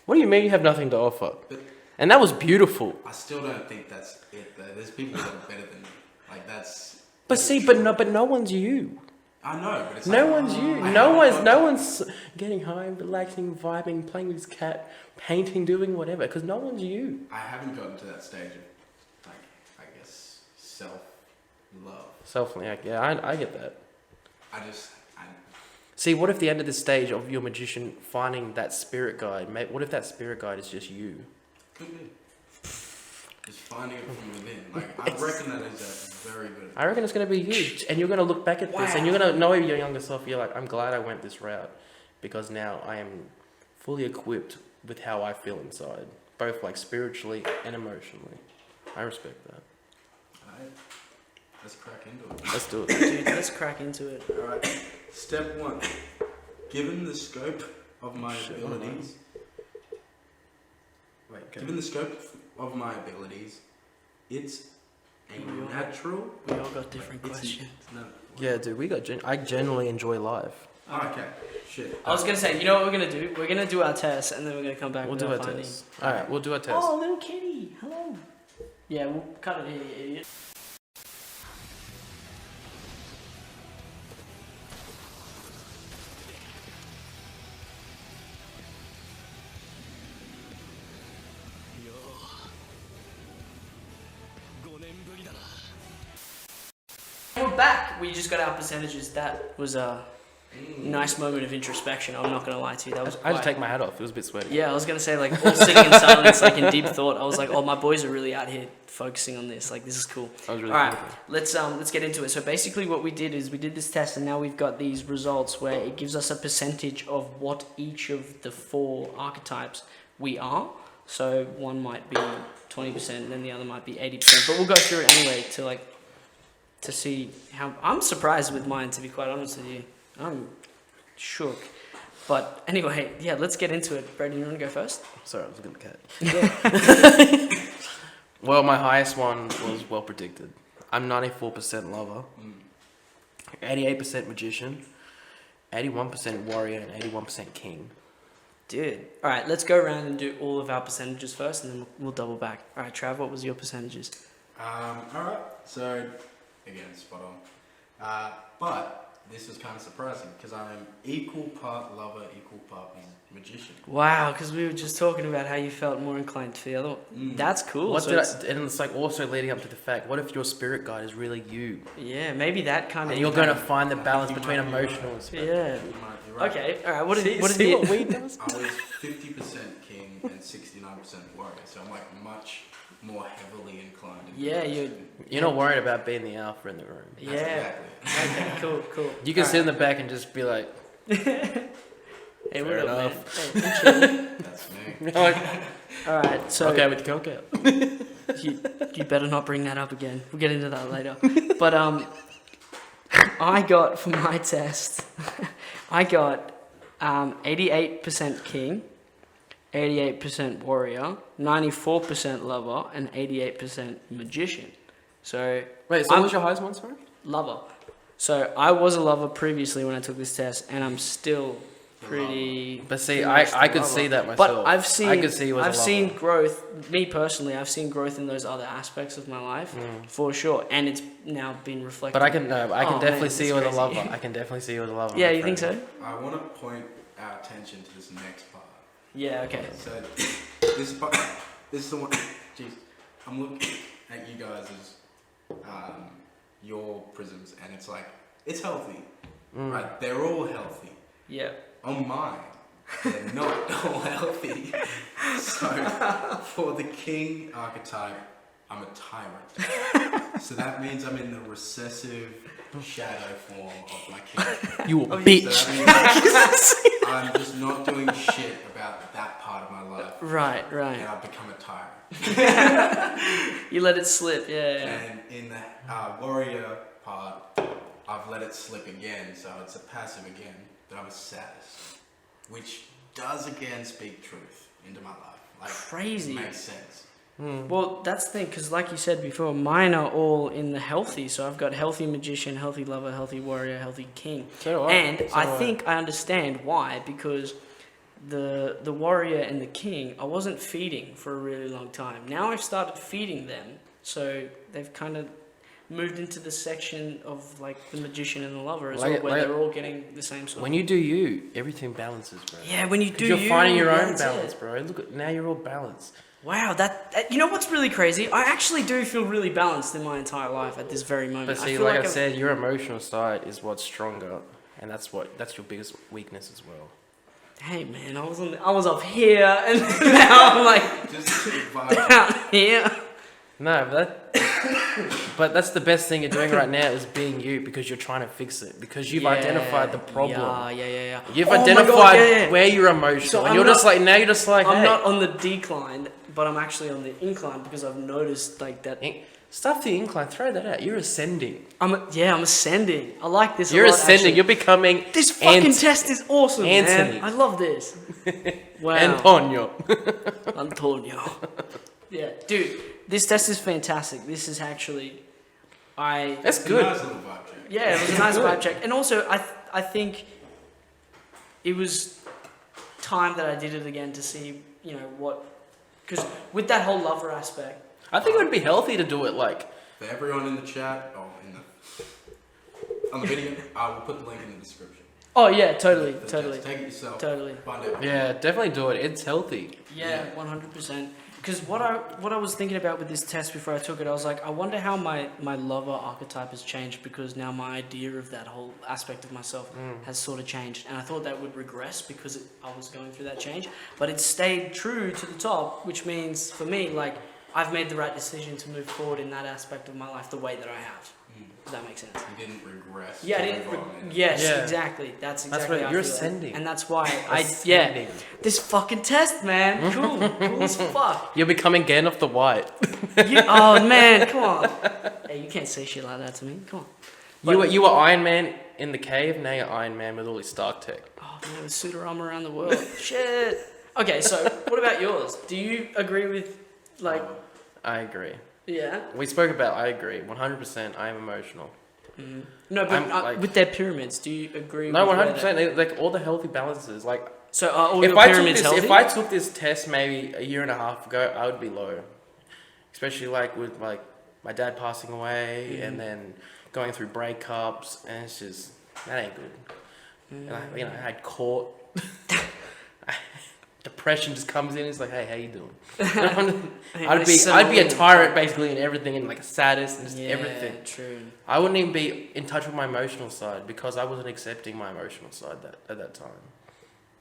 S2: What do you mean you have nothing to offer?
S3: But
S2: And that was beautiful.
S3: I still don't think that's it. Though. There's people that are better than me. Like that's.
S2: But see, but no one's you.
S3: I know, but it's
S2: No
S3: like,
S2: one's you.
S3: I
S2: No
S3: haven't got
S2: one's getting high, relaxing, vibing, playing with his cat, painting, doing whatever. Because no one's you.
S3: I haven't gotten to that stage of, like, I guess, self-love.
S2: Yeah, I get that.
S3: I
S2: See, what if the end of the stage of your magician finding that spirit guide, mate? What if that spirit guide is just you?
S3: could be. Just finding it from within. Like, I reckon that is a very good.
S2: I reckon it's going to be you. And you're going to look back at this and you're going to know your younger self. You're like, I'm glad I went this route because now I am fully equipped with how I feel inside, both like spiritually and emotionally. I respect that.
S3: Alright, let's crack into it.
S2: Let's do it.
S1: Dude, let's crack into it.
S3: Alright, step one. Given the scope of my abilities, given the scope of my abilities, it's a natural.
S1: We all got different
S3: it's-
S1: questions.
S3: No.
S2: Yeah, dude, I genuinely enjoy life.
S3: Okay, shit.
S1: I was gonna say, you know what we're gonna do? We're gonna do our test, and then we're gonna come back
S2: We'll
S1: with
S2: do
S1: our
S2: our
S1: findings.
S2: test. Alright, we'll do our test.
S1: Oh, little kitty, hello. Yeah, we'll cut it here, you idiot. We're back. We just got our percentages. That was a nice moment of introspection. I'm not gonna lie to you. That was.
S2: I had to
S1: quite-
S2: take my hat off. It was a bit sweaty.
S1: Yeah, I was gonna say like all sitting in silence, like in deep thought. I was like, oh, my boys are really out here focusing on this. Like this is cool.
S2: I was really
S1: All right,
S2: cool.
S1: let's get into it. So basically, what we did is we did this test, and now we've got these results where it gives us a percentage of what each of the 4 archetypes we are. So one might be 20%, and then the other might be 80%. But we'll go through it anyway to see how. I'm surprised with mine, to be quite honest with you. I'm shook. But anyway, yeah, let's get into it. Brady, you want to go first?
S2: Sorry, I was looking at the cat. Well, my highest one was well predicted. I'm 94% lover, 88% magician, 81% warrior, and 81% king.
S1: Dude. All right, let's go around and do all of our percentages first, and then we'll double back. All right, Trav, what was your percentages?
S3: Alright, so again, spot on. But this was kind of surprising because I'm equal part lover, equal part magician.
S1: Wow, because we were just talking about how you felt more inclined to the other one. That's cool.
S2: What
S1: So
S2: did
S1: it's-
S2: and it's like also leading up to the fact, what if your spirit guide is really you?
S1: yeah, maybe that kind of.
S2: And you're going to find the balance
S3: you
S2: between
S3: might be
S2: emotional and spiritual.
S1: Yeah.
S3: You might be right.
S1: Okay. All right. What did
S2: What weed does?
S3: I was 50% king and 69% warrior, so I'm like much more heavily inclined.
S1: Yeah,
S2: You're not worried about being the alpha in the room.
S1: Yeah.
S3: Exactly.
S1: Okay. Cool.
S2: You can
S1: All
S2: sit in the back and just be like,
S1: Hey,
S2: Fair
S1: what up, man?
S2: enough.
S1: Hey, I'm chilling.
S3: That's me.
S2: like
S1: All right. So
S2: okay with the cocaine.
S1: you better not bring that up again. We'll get into that later. But I got for my test, I got 88% king, 88% warrior, 94% lover, and 88% magician. So
S2: Wait, so
S1: I'm-
S2: what was your highest one, sorry?
S1: lover. So I was a lover previously when I took this test, and I'm still pretty.
S2: But see,
S1: pretty much
S2: I
S1: the
S2: could
S1: lover.
S2: see that myself.
S1: But I've seen,
S2: I could see you as
S1: I've
S2: a
S1: seen
S2: lover.
S1: growth. Me personally, I've seen growth in those other aspects of my life for sure, and it's now been reflected.
S2: But I can
S1: Oh,
S2: definitely
S1: man,
S2: see
S1: it's
S2: you as a
S1: crazy.
S2: lover. I can definitely see you as a lover.
S1: Yeah,
S2: my
S1: you think
S2: friend.
S1: so?
S3: I want to point our attention to this next part.
S1: Yeah. Okay.
S3: So this part, this is the one. Jeez, I'm looking at you guys as your prisms, and it's like it's healthy, right? They're all healthy.
S1: Yeah.
S3: On mine, they're not all healthy. So for the king archetype, I'm a tyrant. So that means I'm in the recessive shadow form of my king.
S2: You a
S3: So
S2: bitch.
S3: that means I'm just not doing shit about that part of my life.
S1: Right.
S3: And I've become a tyrant.
S1: You let it slip. Yeah.
S3: And in the warrior part, I've let it slip again, so it's a passive again, that I'm a sadist. Which does again speak truth into my life. Like,
S1: Crazy.
S3: It makes sense.
S1: Well, that's the thing, because like you said before, mine are all in the healthy. So I've got healthy magician, healthy lover, healthy warrior, healthy king.
S2: So do I.
S1: And
S2: So
S1: I
S2: do I.
S1: think I understand why, because the warrior and the king, I wasn't feeding for a really long time. Now I've started feeding them, so they've kind of moved into the section of like the magician and the lover as well, where they're all getting the same sort.
S2: When you do you, everything balances, bro.
S1: Yeah, when you do,
S2: You're finding your own
S1: that's
S2: balance,
S1: it.
S2: bro. Look at now, you're all balanced.
S1: Wow, that you know what's really crazy? I actually do feel really balanced in my entire life at this very moment.
S2: But see,
S1: feel
S2: like I
S1: I'm-
S2: said, your emotional side is what's stronger, and that's your biggest weakness as well.
S1: Hey man, I was up here and now I'm like
S3: Just vibe.
S1: down here.
S2: No, but that's the best thing you're doing right now is being you, because you're trying to fix it, because you've identified the problem.
S1: Yeah.
S2: You've
S1: Oh my God,
S2: identified
S1: yeah.
S2: where you're emotional,
S1: So
S2: and
S1: I'm
S2: you're
S1: not-
S2: just like now. You're just like,
S1: I'm
S2: hey,
S1: not on the decline, but I'm actually on the incline because I've noticed like that.
S2: stuff the incline. Throw that out. You're ascending.
S1: I'm ascending. I like this.
S2: You're
S1: a lot,
S2: ascending.
S1: actually.
S2: You're becoming.
S1: This fucking
S2: Ant-
S1: test is awesome,
S2: Anthony.
S1: man. I love this. Wow.
S2: Antonio.
S1: Antonio. Yeah, dude, this test is fantastic. This is actually,
S2: That's
S3: It's a
S2: good.
S3: nice little vibe check.
S1: yeah, it was a nice vibe check, and also I think it was time that I did it again to see what, because with that whole lover aspect.
S2: I think it would be healthy to do it like.
S3: For everyone in the chat, on the video, I will put the link in the description.
S1: Oh yeah, totally.
S3: Take it yourself.
S1: Totally.
S3: Find out.
S2: Yeah, definitely do it. It's healthy.
S1: Yeah, 100%. Because what I was thinking about with this test before I took it, I was like, I wonder how my lover archetype has changed, because now my idea of that whole aspect of myself has sort of changed. And I thought that would regress because I was going through that change. But it stayed true to the top, which means for me, like, I've made the right decision to move forward in that aspect of my life the way that I have. Does that make sense?
S3: You didn't regress.
S1: Yeah, I
S3: to
S1: didn't.
S3: move on,
S1: Yes,
S2: Yeah.
S1: exactly. That's exactly.
S2: right,
S1: how I
S2: you're
S1: feel.
S2: ascending.
S1: And that's why
S2: Ascending.
S1: this fucking test, man. Cool as fuck.
S2: You're becoming Gandalf the White.
S1: Oh man, come on. Hey, you can't say shit like that to me. Come on.
S2: You were Iron Man in the cave. Now you're Iron Man with all his Stark tech.
S1: Oh man, with suit armor around the world. Shit. Okay, so what about yours? Do you agree with like?
S2: I agree.
S1: Yeah.
S2: We spoke about. I agree. 100%. I am emotional.
S1: No, but
S2: I'm, like-
S1: with their pyramids, do you agree?
S2: No,
S1: with
S2: 100%. Like all the healthy balances. Like
S1: So are all
S2: if
S1: your
S2: I took
S1: pyramids
S2: this,
S1: healthy?
S2: if I took this test maybe a year and a half ago, I would be low. Especially like with like my dad passing away and then going through breakups, and it's just that ain't good. And I had court. Depression just comes in. It's like, hey, how you doing? I'd be a tyrant basically in everything, and like a sadist and just everything.
S1: True.
S2: I wouldn't even be in touch with my emotional side because I wasn't accepting my emotional side at that time.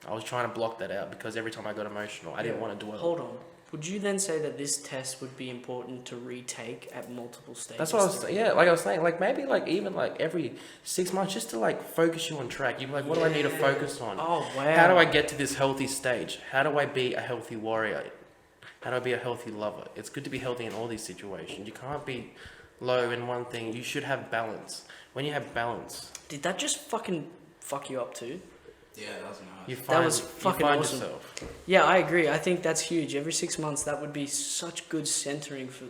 S2: I was trying to block that out because every time I got emotional, I didn't want to dwell.
S1: Hold on. Would you then say that this test would be important to retake at multiple stages?
S2: That's what I was saying. Yeah, like I was saying, like maybe like even like every 6 months, just to like focus you on track. You're like, what do I need to focus on?
S1: Oh wow.
S2: How do I get to this healthy stage? How do I be a healthy warrior? How do I be a healthy lover? It's good to be healthy in all these situations. You can't be low in one thing. You should have balance. When you have balance,
S1: Did that just fucking fuck you up too?
S3: Yeah, that was nice.
S2: you find,
S1: was fucking
S2: you find
S1: awesome.
S2: yourself.
S1: Yeah, I agree. I think that's huge. Every 6 months, that would be such good centering for,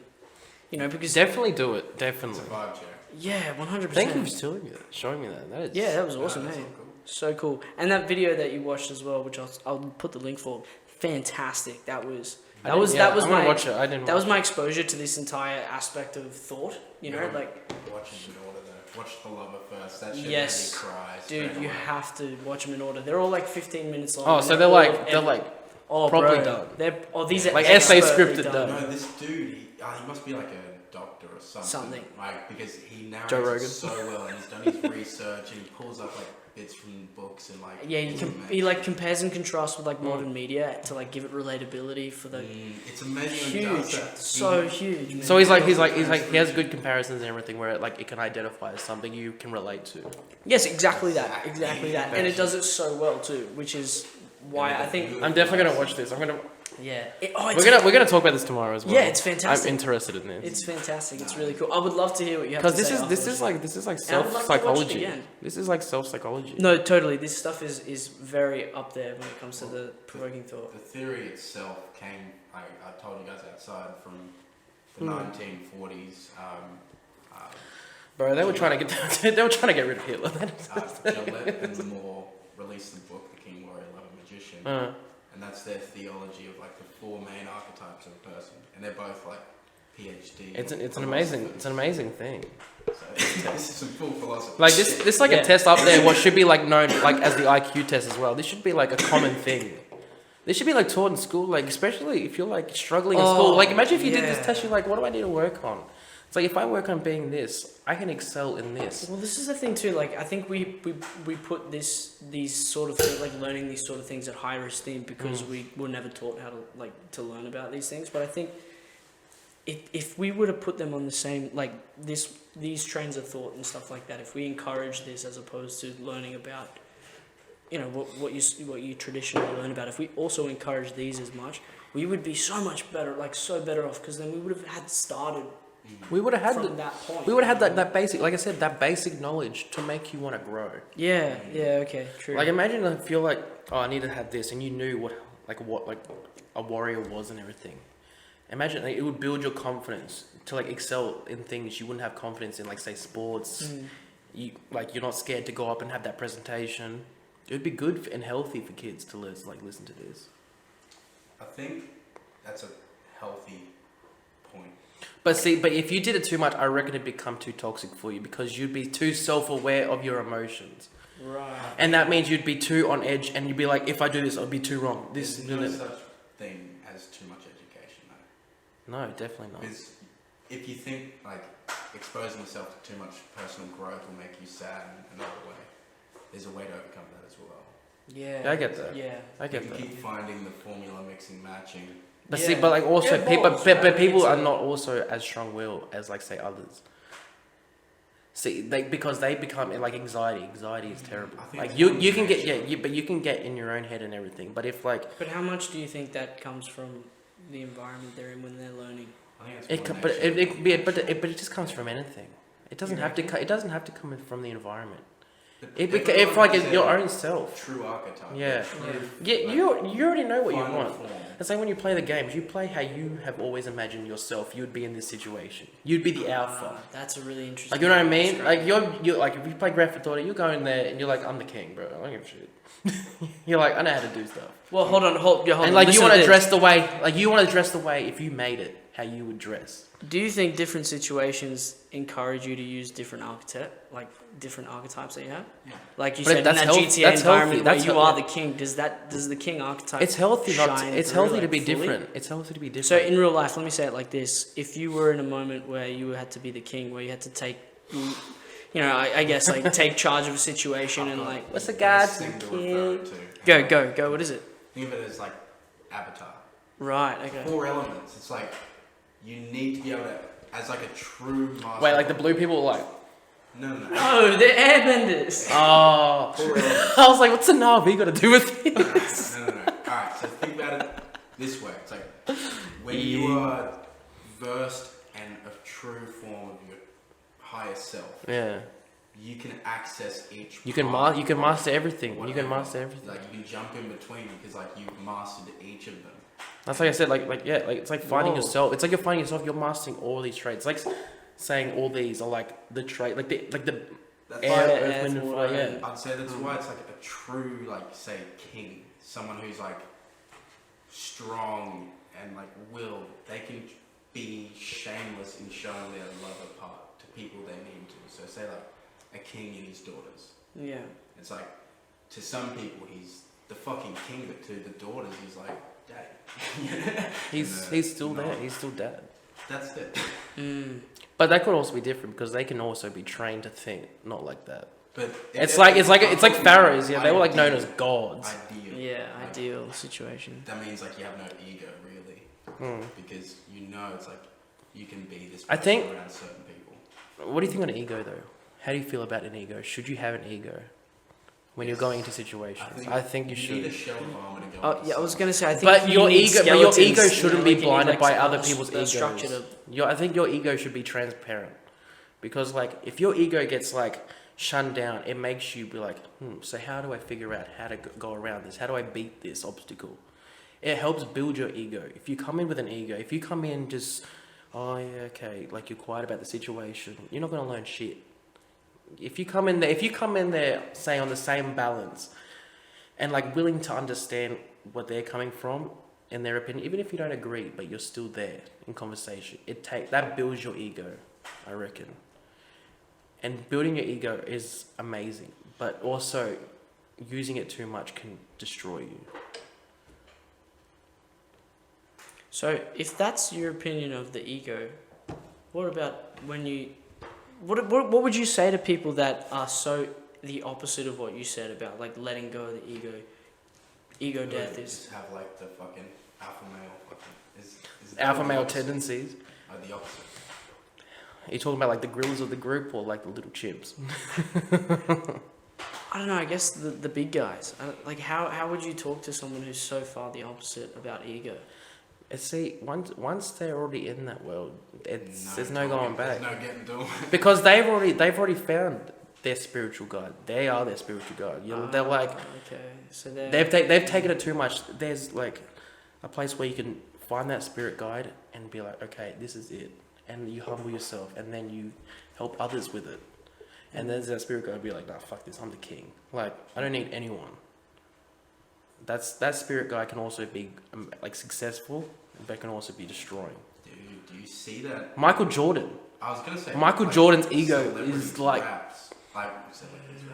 S1: because
S2: Definitely do it.
S3: It's
S2: Definitely.
S3: a vibe check.
S1: yeah, 100%.
S2: Thank you for showing me that. That is.
S1: Yeah, that was awesome,
S3: that's
S1: man.
S3: all cool.
S1: So cool. And that video that you watched as well, which I'll put the link for, fantastic. That was
S2: I'm gonna
S1: my
S2: watch it. I didn't.
S1: that was
S2: watch
S1: my
S2: it.
S1: exposure to this entire aspect of thought. Like
S3: Watch it in order though. Watch The Lover first. That shit
S1: Yes.
S3: made me cry.
S1: dude,
S3: straight
S1: you
S3: away.
S1: have to watch them in order. They're all like 15 minutes long.
S2: Oh,
S1: and
S2: so they're like
S1: oh,
S2: probably
S1: bro.
S2: done.
S1: These are
S2: Like essay
S1: expertly
S2: scripted done.
S3: No, this dude, he must be like doctor or something.
S1: Something.
S3: Like, because he narrates
S2: Joe
S3: it
S2: Rogan.
S3: so well, and he's done his research, and he pulls up like bits from books and like.
S1: Yeah, he like compares and contrasts with like modern media to like give it relatability for the
S3: It's amazing. When he does
S1: huge,
S3: that.
S1: so huge. Man.
S2: So he has good comparisons and everything where it can identify as something you can relate to.
S1: Yes, exactly that, and it does it so well too, which is why I think.
S2: I'm definitely gonna watch this.
S1: Yeah,
S2: We're gonna talk about this tomorrow as well.
S1: Yeah, it's fantastic.
S2: I'm interested in this.
S1: It's fantastic. It's really cool. I would love to hear what you have to say.
S2: Because this is like
S1: And I would like to watch it
S2: self-psychology.
S1: again.
S2: This is like self-psychology.
S1: No, totally. This stuff is very up there when it comes to the provoking thought.
S3: The theory itself came. I told you guys outside from the 1940s.
S2: Bro, they were trying to get rid of Hitler.
S3: Gillette and Moore released the book, The King, Warrior, Lover, Magician. And that's their theology of like the 4 main archetypes of a person, and they're both like PhD.
S2: It's an amazing thing.
S3: So this is some full philosophy.
S2: Like this like a test up there. What should be like known like as the IQ test as well. This should be like a common thing. This should be like taught in school, like especially if you're like struggling in school. Like imagine if you did this test, you're like, what do I need to work on? It's like if I work on being this, I can excel in this.
S1: Well, this is the thing too. Like I think we put these sort of things, like learning these sort of things at higher esteem because we were never taught how to learn about these things. But I think if we were to put them on the same like these trains of thought and stuff like that, if we encourage this as opposed to learning about what you traditionally learn about, if we also encourage these as much, we would be so much better, like so better off, because then we would have had started.
S2: We would have had
S1: from that point.
S2: We would have had that basic, like I said, that basic knowledge to make you want to grow.
S1: Yeah, okay, true.
S2: Like imagine if you're like, oh, I need to have this, and you knew what a warrior was and everything. Imagine it would build your confidence to like excel in things you wouldn't have confidence in, like say sports. You're not scared to go up and have that presentation. It would be good and healthy for kids to listen to this.
S3: I think that's a healthy point.
S2: But if you did it too much, I reckon it'd become too toxic for you because you'd be too self-aware of your emotions.
S1: Right.
S2: And that means you'd be too on edge, and you'd be like, if I do this, I'll be too wrong.
S3: There's no such thing as too much education, though.
S2: No, definitely not.
S3: Because if you think like exposing yourself to too much personal growth will make you sad in another way, there's a way to overcome that as well.
S1: Yeah.
S2: I get that.
S1: Yeah.
S2: I get
S3: You
S2: that.
S3: keep finding the formula, mixing, matching.
S2: But
S1: Yeah.
S2: see, but like also
S1: Yeah,
S2: people,
S1: balls,
S2: but
S1: right?
S2: people are
S1: It's-
S2: not also as strong-willed as like say others. See, because they become like anxiety. Anxiety is terrible.
S3: I think
S2: Like
S3: it's
S2: you can get
S3: combination.
S2: but you can get in your own head and everything. But if like
S1: But how much do you think that comes from the environment they're in when they're learning?
S3: I think
S2: it,
S3: it's
S2: co-
S3: combination.
S2: but it just comes from anything. It doesn't have to. It doesn't have to come from the environment. If like
S3: Everyone
S2: your
S3: has
S2: own
S3: a
S2: self.
S3: true archetype.
S2: Yeah.
S1: Yeah.
S2: Yeah, you already know what you
S3: Final
S2: want.
S3: form.
S2: It's like when you play the games, you play how you have always imagined yourself. You'd be in this situation. You'd be the alpha.
S1: That's a really interesting.
S2: Like you know what I mean?
S1: description.
S2: Like you're like if you play Grand Theft Auto, you go in there and you're like, I'm the king, bro. I don't give a shit. You're like, I know how to do stuff.
S1: Well, hold on.
S2: And like you
S1: Listen
S2: want to
S1: this.
S2: dress the way, like you want to dress the way if you made it, how you would dress.
S1: Do you think different situations encourage you to use different archetypes that you have?
S3: Yeah.
S1: Like you
S2: But
S1: said, in
S2: that's
S1: that
S2: health-
S1: GTA
S2: that's
S1: environment
S2: healthy,
S1: where
S2: that's
S1: you
S2: health-
S1: are the king, does the king archetype?
S2: It's healthy not.
S1: shine
S2: It's
S1: through,
S2: healthy to
S1: like,
S2: be
S1: fully?
S2: different. It's healthy to be different.
S1: So in real life, let me say it like this: if you were in a moment where you had to be the king, where you had to take, I guess like take charge of a situation and like,
S2: What's the
S3: Best
S2: guy?
S3: thing to refer it to.
S1: go. What is it?
S3: Think of it as like Avatar.
S1: Right. Okay.
S3: 4 elements. It's like you need to be able to, as like a true master.
S2: Wait, like the blue people were like,
S3: No.
S1: Oh, the airbenders.
S2: oh.
S3: 4 elements.
S2: I was like, what's the Navi got to do with this?
S3: No. Alright, so think about it this way. It's like when you are versed and a true form of your higher self,
S2: Yeah.
S3: you can access each
S2: You can
S3: part
S2: you can
S3: of
S2: master everything. You
S3: whatever.
S2: can master everything.
S3: Like you can jump in between because like you've mastered each of them.
S2: That's like I said, like it's like finding
S1: Whoa.
S2: yourself. It's like you're finding yourself. You're mastering all these traits. It's like saying all these are like the trait, like the
S3: That's
S2: air,
S3: why
S2: earth, wind, and
S1: water,
S2: fire. Yeah.
S3: I'd say that's why it's like a true, like, say, king. Someone who's like strong and like willed. They can be shameless in showing their love apart to people they need to. So say like a king and his daughters.
S1: Yeah.
S3: It's like to some people he's the fucking king, but to the daughters he's like dad.
S2: He's still there. He's still dead.
S3: That's it.
S2: But that could also be different because they can also be trained to think not like that.
S3: But
S2: It's like pharaohs. Yeah, they were like known as gods.
S3: Ideal.
S1: Yeah,
S3: Like,
S1: ideal situation.
S3: That means like you have no ego really, because you know it's like you can be this
S2: I
S3: person
S2: think-
S3: around certain people.
S2: What do you think on an ego though? How do you feel about an ego? Should you have an ego when you're going into situations? I think you should.
S3: need a shell armor to go.
S1: Oh yeah, I was gonna say. I think
S2: But
S1: you
S2: your
S1: need
S2: ego, but your ego
S1: skeletons,
S2: shouldn't
S1: you know,
S2: be
S1: like you need,
S2: blinded
S1: like,
S2: by
S1: some-
S2: other
S1: a-
S2: people's
S1: a
S2: egos.
S1: structure to-
S2: I think your ego should be transparent, because like if your ego gets like shunned down, it makes you be like, so how do I figure out how to go around this? How do I beat this obstacle? It helps build your ego. If you come in with an ego, if you come in just, oh yeah, okay, like you're quiet about the situation, you're not gonna learn shit. If you come in there, say on the same balance, and like willing to understand what they're coming from in their opinion, even if you don't agree, but you're still there in conversation, that builds your ego, I reckon. And building your ego is amazing, but also using it too much can destroy you.
S1: So if that's your opinion of the ego, what about when you, what would you say to people that are so the opposite of what you said about like letting go of the ego? Ego death is
S3: Just have like the fucking alpha male. Is
S2: Alpha
S3: the
S2: male
S3: opposite?
S2: tendencies.
S3: The opposite.
S2: Are you talking about like the gorillas of the group or like the little chimps?
S1: I don't know. I guess the big guys. Like how would you talk to someone who's so far the opposite about ego?
S2: See, once they're already in that world, there's no
S3: talking,
S2: going back.
S3: There's no getting to 'em.
S2: Because they've already found their spiritual guide. They are their spiritual guide. They're like,
S1: okay, so they're
S2: they've taken it too much. There's like a place where you can find that spirit guide and be like, okay, this is it, and you humble yourself, and then you help others with it. And there's that spirit guide be like, nah, fuck this, I'm the king. Like, I don't need anyone. That spirit guide can also be like successful, but can also be destroying.
S3: Dude, do you see that?
S2: Michael Jordan.
S3: I was gonna say
S2: Michael
S3: like,
S2: Jordan's ego
S3: celebrities
S2: is like.
S3: raps. Like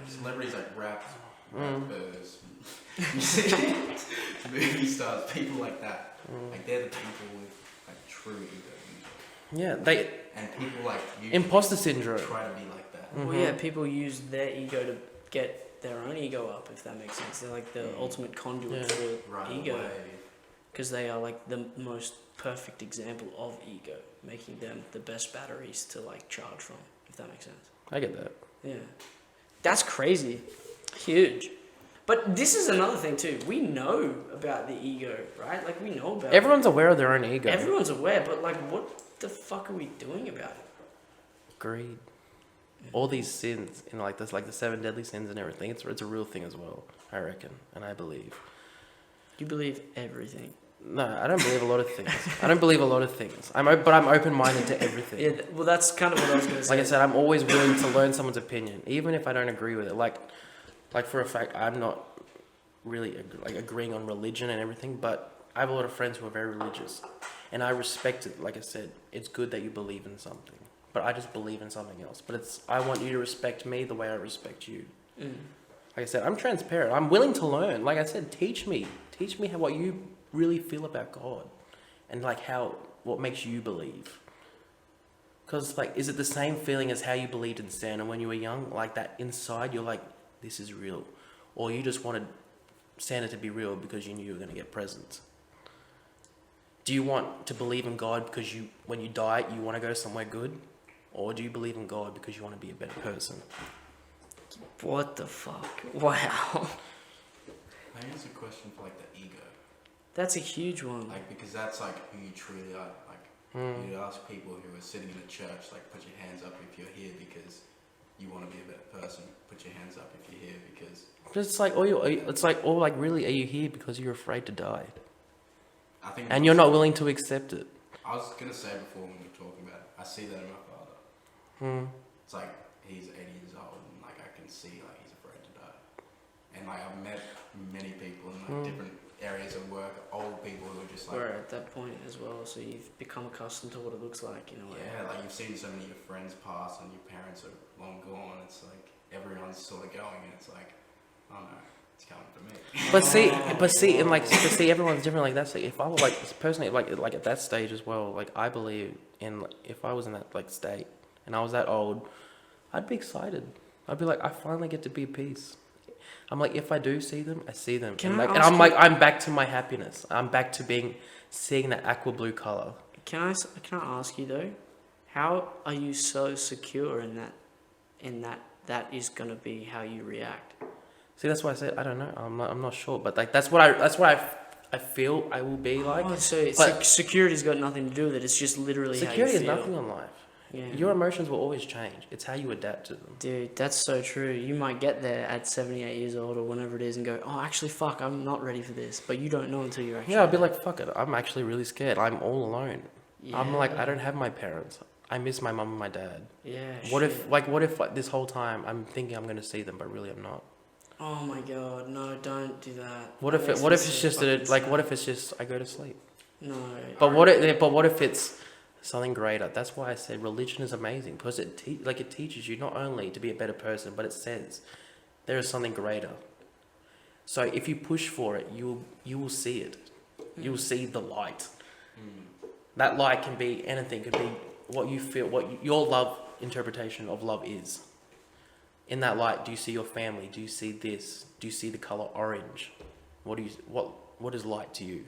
S3: celebrities like rappers, you see, movie stars, people like that. Like they're the people with like true ego.
S2: Yeah,
S3: And people like you
S2: imposter syndrome.
S3: try to be like that.
S1: well, yeah, people use their ego to get their own ego up, if that makes sense. They're like the ultimate conduit for
S3: Right
S1: ego,
S3: away.
S1: because they are like the most perfect example of ego, making them the best batteries to like charge from, if that makes sense.
S2: I get that.
S1: Yeah, that's crazy, huge. But this is another thing too. We know about the ego, right? Like we know about
S2: Everyone's aware of their own ego.
S1: Everyone's aware, but like, what the fuck are we doing about it?
S2: Greed. All these sins, in like this, like the 7 deadly sins and everything. It's a real thing as well, I reckon, and I believe.
S1: You believe everything.
S2: No, I don't believe a lot of things. I don't believe a lot of things. But I'm open-minded to everything.
S1: Yeah, well, that's kind of what I was gonna say.
S2: Like I said, I'm always willing to learn someone's opinion, even if I don't agree with it. Like for a fact, I'm not really agreeing on religion and everything, but I have a lot of friends who are very religious, and I respect it. Like I said, it's good that you believe in something, but I just believe in something else. But I want you to respect me the way I respect you. Like I said, I'm transparent. I'm willing to learn. Like I said, teach me what you really feel about God, and like what makes you believe. Because like, is it the same feeling as how you believed in Santa when you were young? Like that inside, you're like, this is real, or you just wanted Santa to be real because you knew you were going to get presents? Do you want to believe in God because when you die, you want to go somewhere good? Or do you believe in God because you want to be a better person?
S1: What the fuck? Wow.
S3: I think it's a question for like the ego.
S1: That's a huge one.
S3: Like because that's like who you truly are. Like you ask people who are sitting in a church, like put your hands up if you're here because you want to be a better person. Put your hands up if you're here because.
S2: It's like, really, are you here because you're afraid to die?
S3: I think.
S2: And you're not willing to accept it.
S3: I was gonna say before when we were talking about it, I see that in my father. It's like he's 80 years old and like I can see like he's afraid to die. And like I've met many people in like different areas of work, old people who are just like.
S1: We're at that point as well, so you've become accustomed to what it looks like, you know.
S3: Yeah, like you've seen so many of your friends pass and your parents are long gone. It's like everyone's sort of going and it's like, oh no. It's coming for me.
S2: But see, everyone's different like that. So if I were like personally like at that stage as well, like I believe in like, if I was in that like state and I was that old, I'd be excited. I'd be like, I finally get to be at peace. I'm like, if I do see them, I see them, and I'm back to my happiness. I'm back to seeing that aqua blue color.
S1: Can I ask you though, how are you so secure in that is gonna be how you react?
S2: See, that's why I said I don't know. I'm not sure, but like that's what I feel I will be like.
S1: Oh, so security's got nothing to do with it. It's just literally
S2: security
S1: how you
S2: is
S1: feel.
S2: nothing in life.
S1: Yeah.
S2: Your emotions will always change. It's how you adapt to them.
S1: Dude, that's so true. You might get there at 78 years old or whenever it is and go, oh, actually, fuck, I'm not ready for this. But you don't know until you're actually.
S2: Yeah, I'd be like, fuck it. I'm actually really scared. I'm all alone.
S1: Yeah.
S2: I'm like, I don't have my parents. I miss my mum and my dad.
S1: Yeah.
S2: What if this whole time I'm thinking I'm going to see them, but really I'm not?
S1: Oh my god, no, don't do that.
S2: What if it's just I go to sleep?
S1: No.
S2: But what if it's something greater? That's why I said religion is amazing, because it teaches you not only to be a better person, but it says there is something greater. So if you push for it, you will see it. You will see the light. That light can be anything. Could be what you feel, your love interpretation of love is. In that light, do you see your family? Do you see this? Do you see the color orange? What is light to you?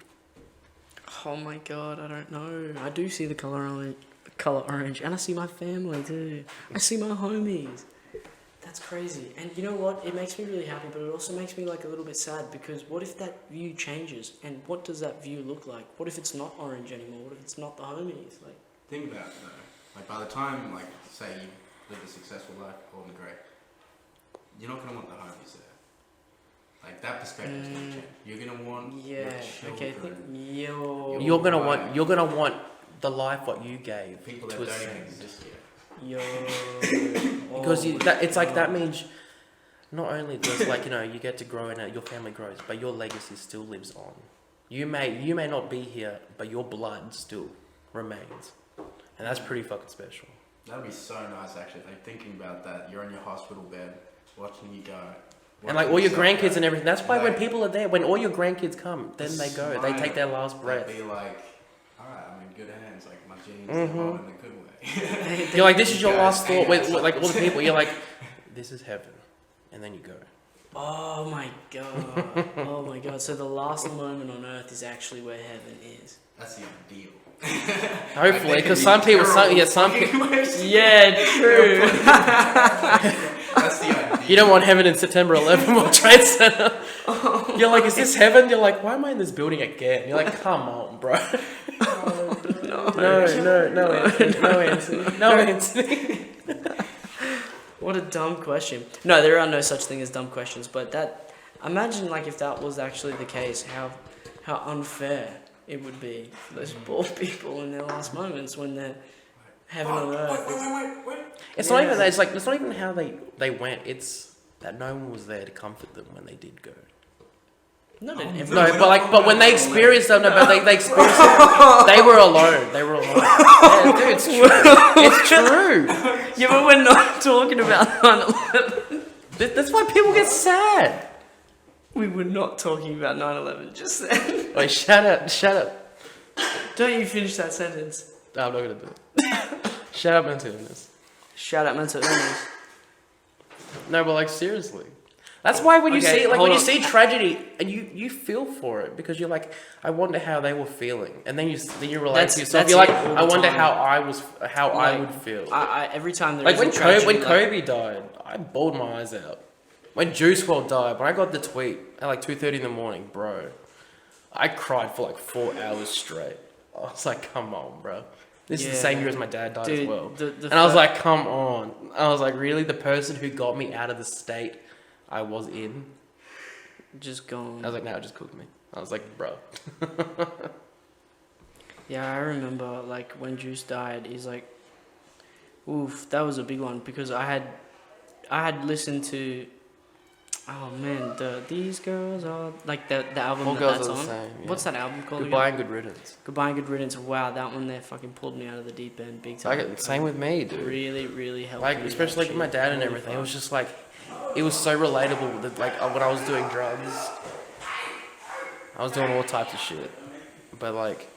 S1: Oh my god, I don't know. I do see the color orange, and I see my family too. I see my homies. That's crazy. And you know what? It makes me really happy, but it also makes me like a little bit sad, because what if that view changes? And what does that view look like? What if it's not orange anymore? What if it's not the homies? Like,
S3: Think about it though. Like by the time, like, say you live a successful life, all in great, you're not gonna want the homies there. Like that perspective's gonna change. You're gonna want your children.
S2: You're gonna want the life what you gave
S3: People that
S2: to a
S3: don't even
S2: sense.
S3: exist yet.
S2: Because that means not only does you get to grow and your family grows, but your legacy still lives on. You may not be here, but your blood still remains, and that's pretty fucking special.
S3: That'd be so nice, actually. Like thinking about that, you're in your hospital bed, watching you go,
S2: and like all your grandkids and everything. That's why when people are there, when all your grandkids come, then they go, they take their last breath.
S3: They'd be like, alright, I'm in good hands. Like my genes are holding in a good way.
S2: You're like, this is your last thought with like all the people. You're like, this is heaven, and then you go.
S1: oh my god. Oh my god. So the last moment on earth is actually where heaven is.
S3: That's the ideal.
S2: Hopefully, because some people. Yeah, true.
S3: That's the ideal.
S2: You don't want heaven in September 11 World Trade Center. You're like, is this heaven? You're like, why am I in this building again? You're like, come on, bro. No, Anthony.
S1: What a dumb question. No, there are no such thing as dumb questions, but that, imagine like if that was actually the case, how unfair it would be for those poor people in their last moments when they're heaven on earth.
S3: Wait.
S2: It's not even that. It's not even how they went. It's that no one was there to comfort them when they did go.
S1: No,
S2: but when they experienced them, they experienced it. They were alone. Yeah, dude, it's true. It's true.
S1: Yeah, but we're not talking about 9/11.
S2: That's why people get sad.
S1: We were not talking about 9/11 just then.
S2: Wait, shut up.
S1: Don't you finish that sentence.
S2: No, I'm not gonna do it. Shut up, mental illness.
S1: Shout out mental illness.
S2: No, but like seriously. That's why when you see tragedy and you feel for it, because you're like, I wonder how they were feeling, and then you relate to yourself. You're like, I wonder how I would feel.
S1: I every time there
S2: like
S1: is
S2: when
S1: a tragedy,
S2: when Kobe died, I bawled my eyes out. When Juice WRLD died, when I got the tweet at like 2:30 in the morning, bro, I cried for like 4 hours straight. I was like, come on, bro. This is the same year as my dad died as well. And I was like, come on. I was like, really? The person who got me out of the state I was in?
S1: Just gone.
S2: I was like, no, just cook me. I was like, bro.
S1: Yeah, I remember like when Juice died, he's like, oof, that was a big one, because I had listened to, oh man, These Girls Are, like the album
S2: All
S1: that
S2: girls
S1: that's
S2: are the
S1: on.
S2: same, yeah.
S1: What's that album called?
S2: Goodbye
S1: again?
S2: and Good Riddance.
S1: Goodbye and Good Riddance. Wow, that one there fucking pulled me out of the deep end big time.
S2: Same with me, dude.
S1: Really, really helped
S2: Like,
S1: me.
S2: especially like with my dad and
S1: Holy
S2: everything.
S1: fuck.
S2: It was just like, it was so relatable that like when I was doing drugs, I was doing all types of shit, but like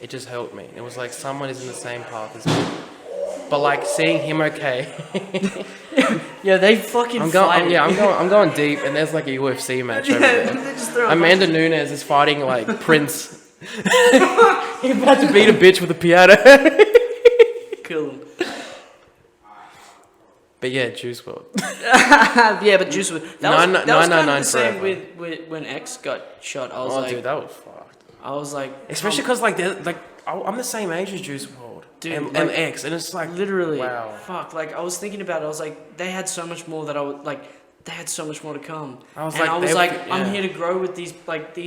S2: it just helped me. It was like someone is in the same path as me, but like seeing him okay.
S1: Yeah, they fucking
S2: I'm
S1: fight.
S2: going. I'm going deep, and there's like a UFC match over
S1: Yeah,
S2: there.
S1: they just throw a
S2: Amanda Nunes is fighting like Prince. He's about to beat a bitch with a piano.
S1: Kill them.
S2: But yeah, Juice WRLD.
S1: Yeah, but Juice WRLD. That was kind of the same
S2: forever.
S1: with when X got shot. I was
S2: Oh,
S1: like,
S2: dude, that was fucked.
S1: I was like,
S2: Especially because like I'm the same age as Juice WRLD,
S1: Dude,
S2: and
S1: like,
S2: X, and it's like
S1: literally,
S2: wow.
S1: fuck. Like I was thinking about it. I was like, they had so much more that I would like. They had so much more to come. I'm
S2: yeah.
S1: here to grow with these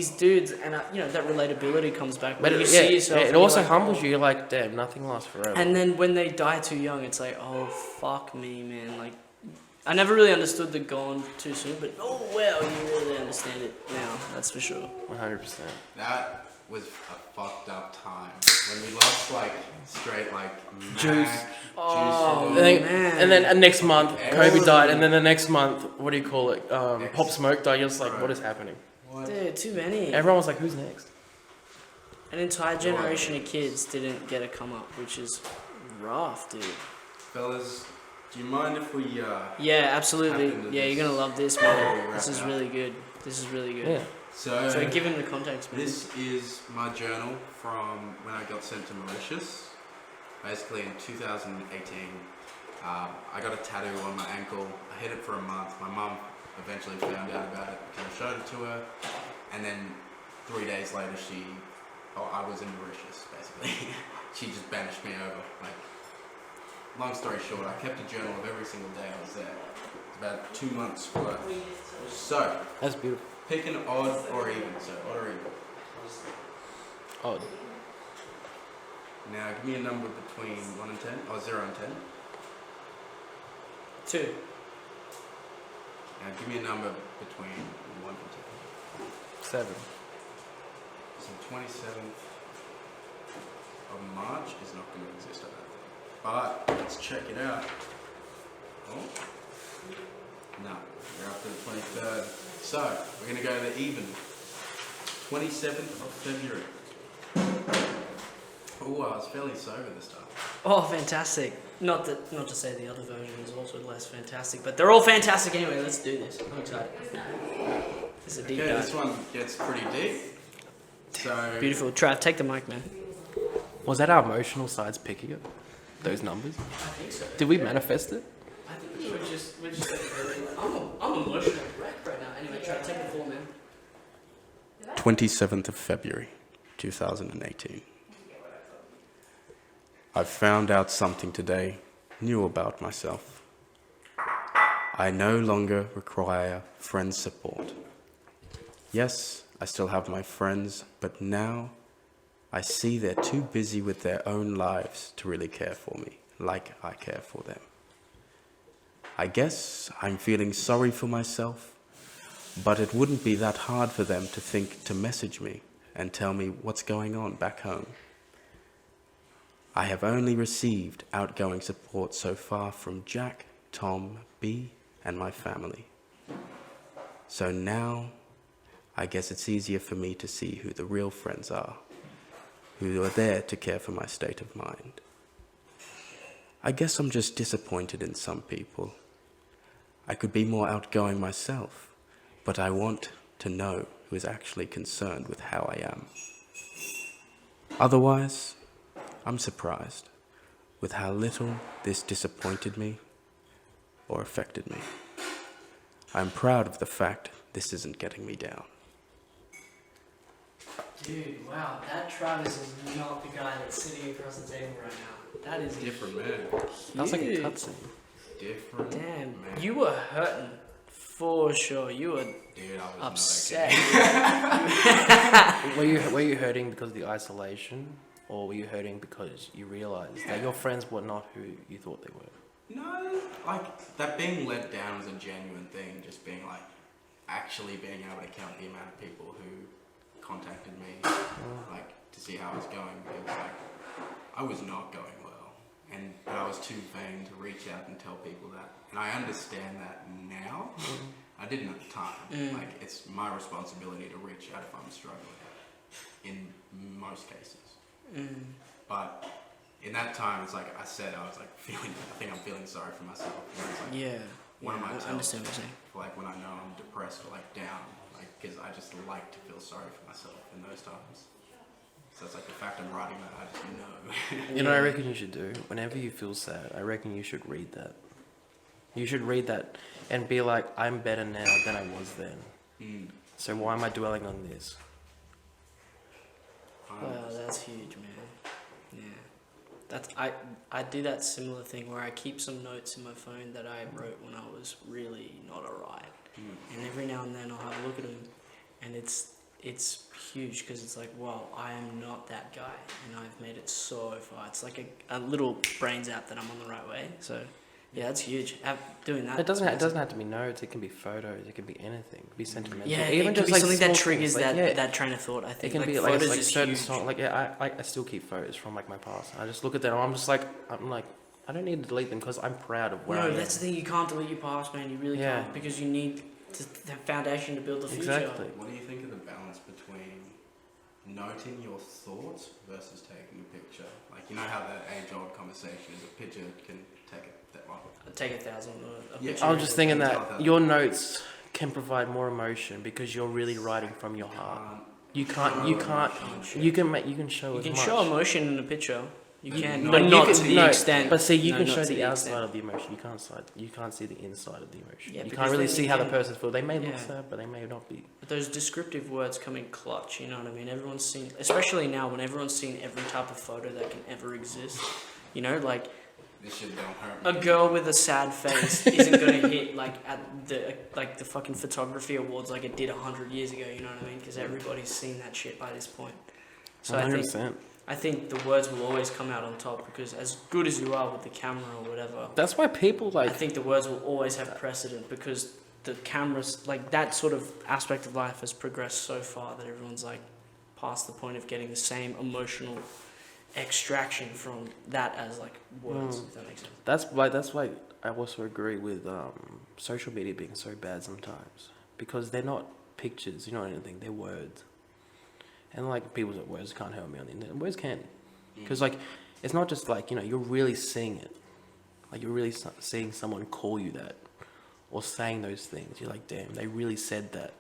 S1: dudes, and that relatability comes back.
S2: But
S1: When you
S2: yeah,
S1: see yourself,
S2: it
S1: and you're
S2: also
S1: like,
S2: humbles you. You're like, damn, nothing lasts forever.
S1: And then when they die too young, it's like, oh fuck me, man. Like, I never really understood the gone too soon, but oh well, you really understand it now. That's for sure.
S2: 100%.
S3: That was a fucked up time when we lost like straight like
S2: Juice.
S1: Oh,
S3: Juice.
S1: man.
S2: And then next month, Kobe
S3: Everyone-
S2: died, and then the next month, what do you call it? Pop Smoke died. You're just like, what is happening?
S1: Dude, too many.
S2: Everyone was like, who's next?
S1: An entire generation of kids didn't get a come up, which is rough, dude.
S3: Fellas, do you mind if we
S1: Yeah, absolutely.
S3: Happened to
S1: Yeah,
S3: this.
S1: you're gonna love this,
S3: Before
S1: man.
S3: we wrap
S1: This is
S3: it up.
S1: really good. This is really good.
S2: Yeah.
S1: So give him the context, man.
S3: This is my journal from when I got sent to Mauritius. Basically in 2018, I got a tattoo on my ankle. I hid it for a month. My mum eventually found out about it because I showed it to her. And then 3 days later, I was in Mauritius, basically. She just banished me over. Like, long story short, I kept a journal of every single day I was there. It's about 2 months worth. So,
S2: That's beautiful.
S3: pick an odd or even. So, odd or even.
S2: Odd.
S3: Now, give me a number between 1 and 10, or 0 and 10.
S1: 2.
S3: Now, give me a number between 1 and
S2: 7.
S3: 10. So, 27th of March is not going to exist, I don't think. But, let's check it out. Oh. No, we're up to the 23rd. So, we're going to go to the even. 27th of February. Oh, I was fairly sober this time.
S1: Oh, fantastic. Not to say the other version is also less fantastic, but they're all fantastic anyway. Let's do this. I'm excited. This is a deep
S3: Okay,
S1: dive.
S3: this one gets pretty deep. So,
S1: Beautiful. Trav, take the mic, man.
S2: Was that our emotional sides picking it? Those numbers?
S1: I think so.
S2: Did we manifest it?
S1: I think we're just I'm emotional wreck right now. Anyway, Trav, take the floor, man.
S3: 27th of February, 2018. I found out something today new about myself. I no longer require friend support. Yes, I still have my friends, but now I see they're too busy with their own lives to really care for me like I care for them. I guess I'm feeling sorry for myself, but it wouldn't be that hard for them to think to message me and tell me what's going on back home. I have only received outgoing support so far from Jack, Tom, B, and my family. So now, I guess it's easier for me to see who the real friends are, who are there to care for my state of mind. I guess I'm just disappointed in some people. I could be more outgoing myself, but I want to know who is actually concerned with how I am. Otherwise, I'm surprised with how little this disappointed me or affected me. I'm proud of the fact this isn't getting me down.
S1: Dude, wow, that Travis is not the guy that's sitting across the table right now. That is
S3: Different man.
S2: That's like a
S1: huge.
S2: cutscene.
S3: Different
S1: Damn,
S3: man.
S1: you were hurting for sure. You were
S3: Dude, I was
S1: upset.
S3: not okay.
S2: Were you hurting because of the isolation, or were you hurting because you realized that your friends were not who you thought they were?
S3: No, like, that being let down was a genuine thing, just being like, actually being able to count the amount of people who contacted me, like, to see how I was going. It was like, I was not going well. and I was too vain to reach out and tell people that. And I understand that now. I didn't at the time. Like, it's my responsibility to reach out if I'm struggling, in most cases. But in that time, it's like I said, I was like I think I'm feeling sorry for myself. And it's like,
S1: Yeah.
S3: one of my
S1: I
S3: tells
S1: understand what you're saying.
S3: for like when I know I'm depressed or like down, like because I just like to feel sorry for myself in those times. So it's like the fact I'm writing that, I just know.
S2: You know what I reckon you should do? Whenever you feel sad, I reckon you should read that. You should read that and be like, I'm better now than I was then. So why am I dwelling on this?
S1: Wow, that's huge, man. Yeah. That's I do that similar thing where I keep some notes in my phone that I wrote when I was really not alright. And every now and then I'll have a look at them, and it's huge because it's like, wow, I am not that guy, and I've made it so far. It's like a little brains out that I'm on the right way. So yeah, that's huge. Doing that.
S2: It doesn't have to be notes. It can be photos. It can be anything. It can be sentimental.
S1: Yeah,
S2: even
S1: it can
S2: just
S1: be
S2: like
S1: something
S2: small
S1: that triggers
S2: things. Like,
S1: that train of thought. I
S2: It
S1: think
S2: can
S1: like
S2: be like
S1: photos
S2: like
S1: is
S2: certain
S1: huge.
S2: songs. Like I still keep photos from like my past. I just look at them. I'm like I don't need to delete them because I'm proud of where I
S1: No,
S2: am.
S1: that's the thing. You can't delete your past, man. You really
S2: Yeah.
S1: can't, because you need the foundation to build the future.
S2: Exactly.
S3: What do you think of the balance between noting your thoughts versus taking a picture? Like, you know how that age-old conversation is a picture can take it that long.
S1: Take 1,000. A
S3: Yeah.
S1: picture.
S2: I was just thinking
S3: Tell
S2: that
S3: that.
S2: your notes can provide more emotion because you're really writing from your heart. You can't. You can show
S1: You
S2: as
S1: can
S2: much.
S1: show emotion in a picture. You can,
S3: No,
S1: but
S2: you
S1: not
S2: can-
S1: to the
S2: no,
S1: extent.
S2: But see, you
S1: No,
S2: can
S1: not
S2: show
S1: to
S2: the outside
S1: extent.
S2: of the emotion. You can't see the inside of the emotion.
S1: Yeah,
S2: You
S1: because
S2: can't really
S1: then
S2: see
S1: you
S2: how the
S1: can-
S2: person feels. They may look
S1: Yeah.
S2: sad, but they may not be.
S1: But those descriptive words come in clutch. You know what I mean? Everyone's seen, especially now when everyone's seen every type of photo that can ever exist. You know, like
S3: This shit don't hurt me.
S1: a girl with a sad face isn't gonna hit like at the fucking photography awards like it did 100 years ago. You know what I mean? Because everybody's seen that shit by this point. So I think the words will always come out on top, because as good as you are with the camera or whatever,
S2: That's why people
S1: I
S2: like.
S1: think the words will always have precedent, because the cameras, like that sort of aspect of life has progressed so far that everyone's like past the point of getting the same emotional extraction from that as like words, if that makes sense.
S2: That's why I also agree with social media being so bad sometimes, because they're not pictures, you know anything. They're words, and like people say words can't help me on the internet. Words can, because like it's not just like, you know, you're really seeing it, like you're really seeing someone call you that, or saying those things. You're like, damn, they really said that.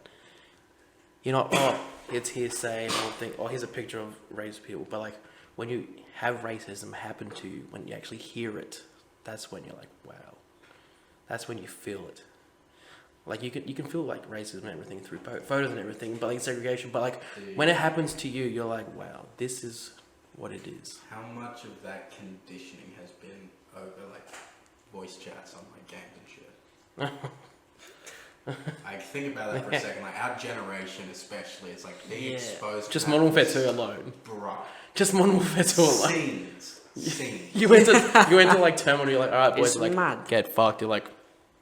S2: You're not, oh, it's hearsay and all thing. Oh, here's a picture of racist people, but like when you have racism happen to you, when you actually hear it, that's when you're like, wow. That's when you feel it. Like you can feel like racism and everything through photos and everything, but like segregation. But like when it happens to you, you're like, wow, this is what it is.
S3: How much of that conditioning has been over like voice chats on like games and shit? I think about that for a second. Like our generation, especially, it's like being exposed. To
S2: Just
S3: that
S2: Modern Warfare
S3: was
S2: 2 alone.
S3: Bruh.
S2: Just Modern Warfare 2 alone.
S3: Scenes.
S2: You went to like terminal. You're like, all right, boys,
S1: It's
S2: like
S1: mad.
S2: get fucked. You're like,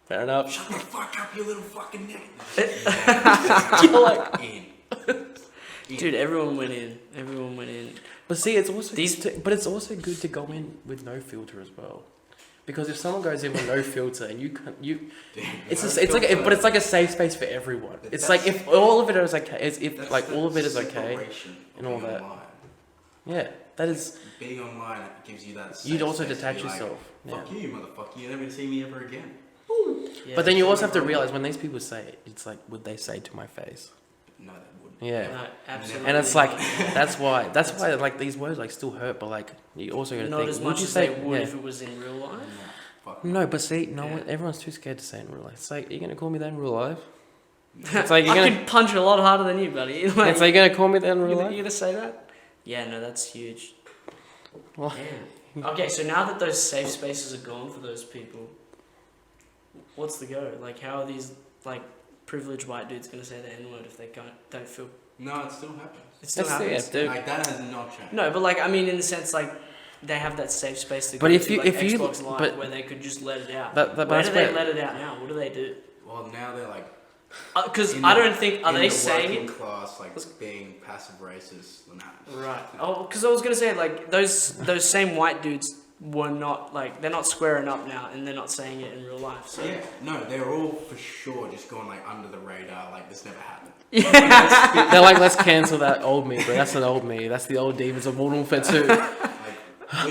S2: fair enough.
S3: Shut the fuck up, you little fucking nigga.
S2: You're like,
S3: In.
S1: Dude, everyone went in. Everyone went in.
S2: but see, it's also but it's also good to go in with no filter as well, because if someone goes in with no filter and it's like a safe space for everyone.
S3: But
S2: It's like
S3: that's-
S2: if all of it is okay, if
S3: That's
S2: like
S3: the
S2: all of it is okay,
S3: separation of
S2: and all
S3: being
S2: that.
S3: online.
S2: yeah, that is.
S3: Being online, it gives you that.
S2: You'd
S3: safe
S2: also
S3: space to
S2: detach
S3: be like,
S2: yourself.
S3: Fuck you, motherfucker! You're never gonna see me ever again.
S1: Yeah.
S2: But then you also have to realize when these people say it, it's like, would they say to my face?
S3: No, that wouldn't.
S2: Yeah.
S1: No, absolutely.
S2: And it's like
S1: not.
S2: that's why like these words like still hurt, but like you also gotta
S1: Not
S2: think.
S1: as
S2: Would
S1: much
S2: you
S1: as
S2: say?
S1: they would
S2: Yeah.
S1: if it was in real life.
S3: Fuck.
S2: No, but see, no
S3: Yeah.
S2: one. Everyone's too scared to say it in real life. It's like, are you gonna call me that in real life? It's like you're
S1: I
S2: gonna.
S1: could punch a lot harder than you, buddy. Like,
S2: It's like you're gonna call me that in
S1: you
S2: real
S1: gonna,
S2: life.
S1: you gonna say that? Yeah, no, that's huge.
S2: Well,
S1: Damn. Okay, so now that those safe spaces are gone for those people, what's the go? Like, how are these like privileged white dudes gonna say the N-word if they don't feel
S3: No, it still happens.
S1: it still
S2: That's
S1: happens?
S2: dude.
S3: Like that has not changed.
S1: No, but like I mean, in the sense like they have that safe space to
S2: But
S1: go
S2: if
S1: to,
S2: you-
S1: like
S2: if you-
S1: Xbox Live,
S2: but-
S1: where they could just let it out.
S2: But
S1: Where
S2: that's
S1: do they
S2: where-
S1: let it out now? What do they do?
S3: Well, now they're like.
S1: Because
S3: in
S1: I
S3: the-
S1: don't think are
S3: in
S1: they
S3: the
S1: saying
S3: working
S1: it
S3: class like being passive racist? No.
S1: right? Oh, because I was gonna say like those same white dudes were not like they're not squaring up now, and they're not saying it in real life. So
S3: Yeah, no, they're all for sure just going like under the radar, like this never happened.
S2: They're like, let's cancel that old me, bro. That's an old me. That's the old demons of Modern Warfare 2.
S3: Like,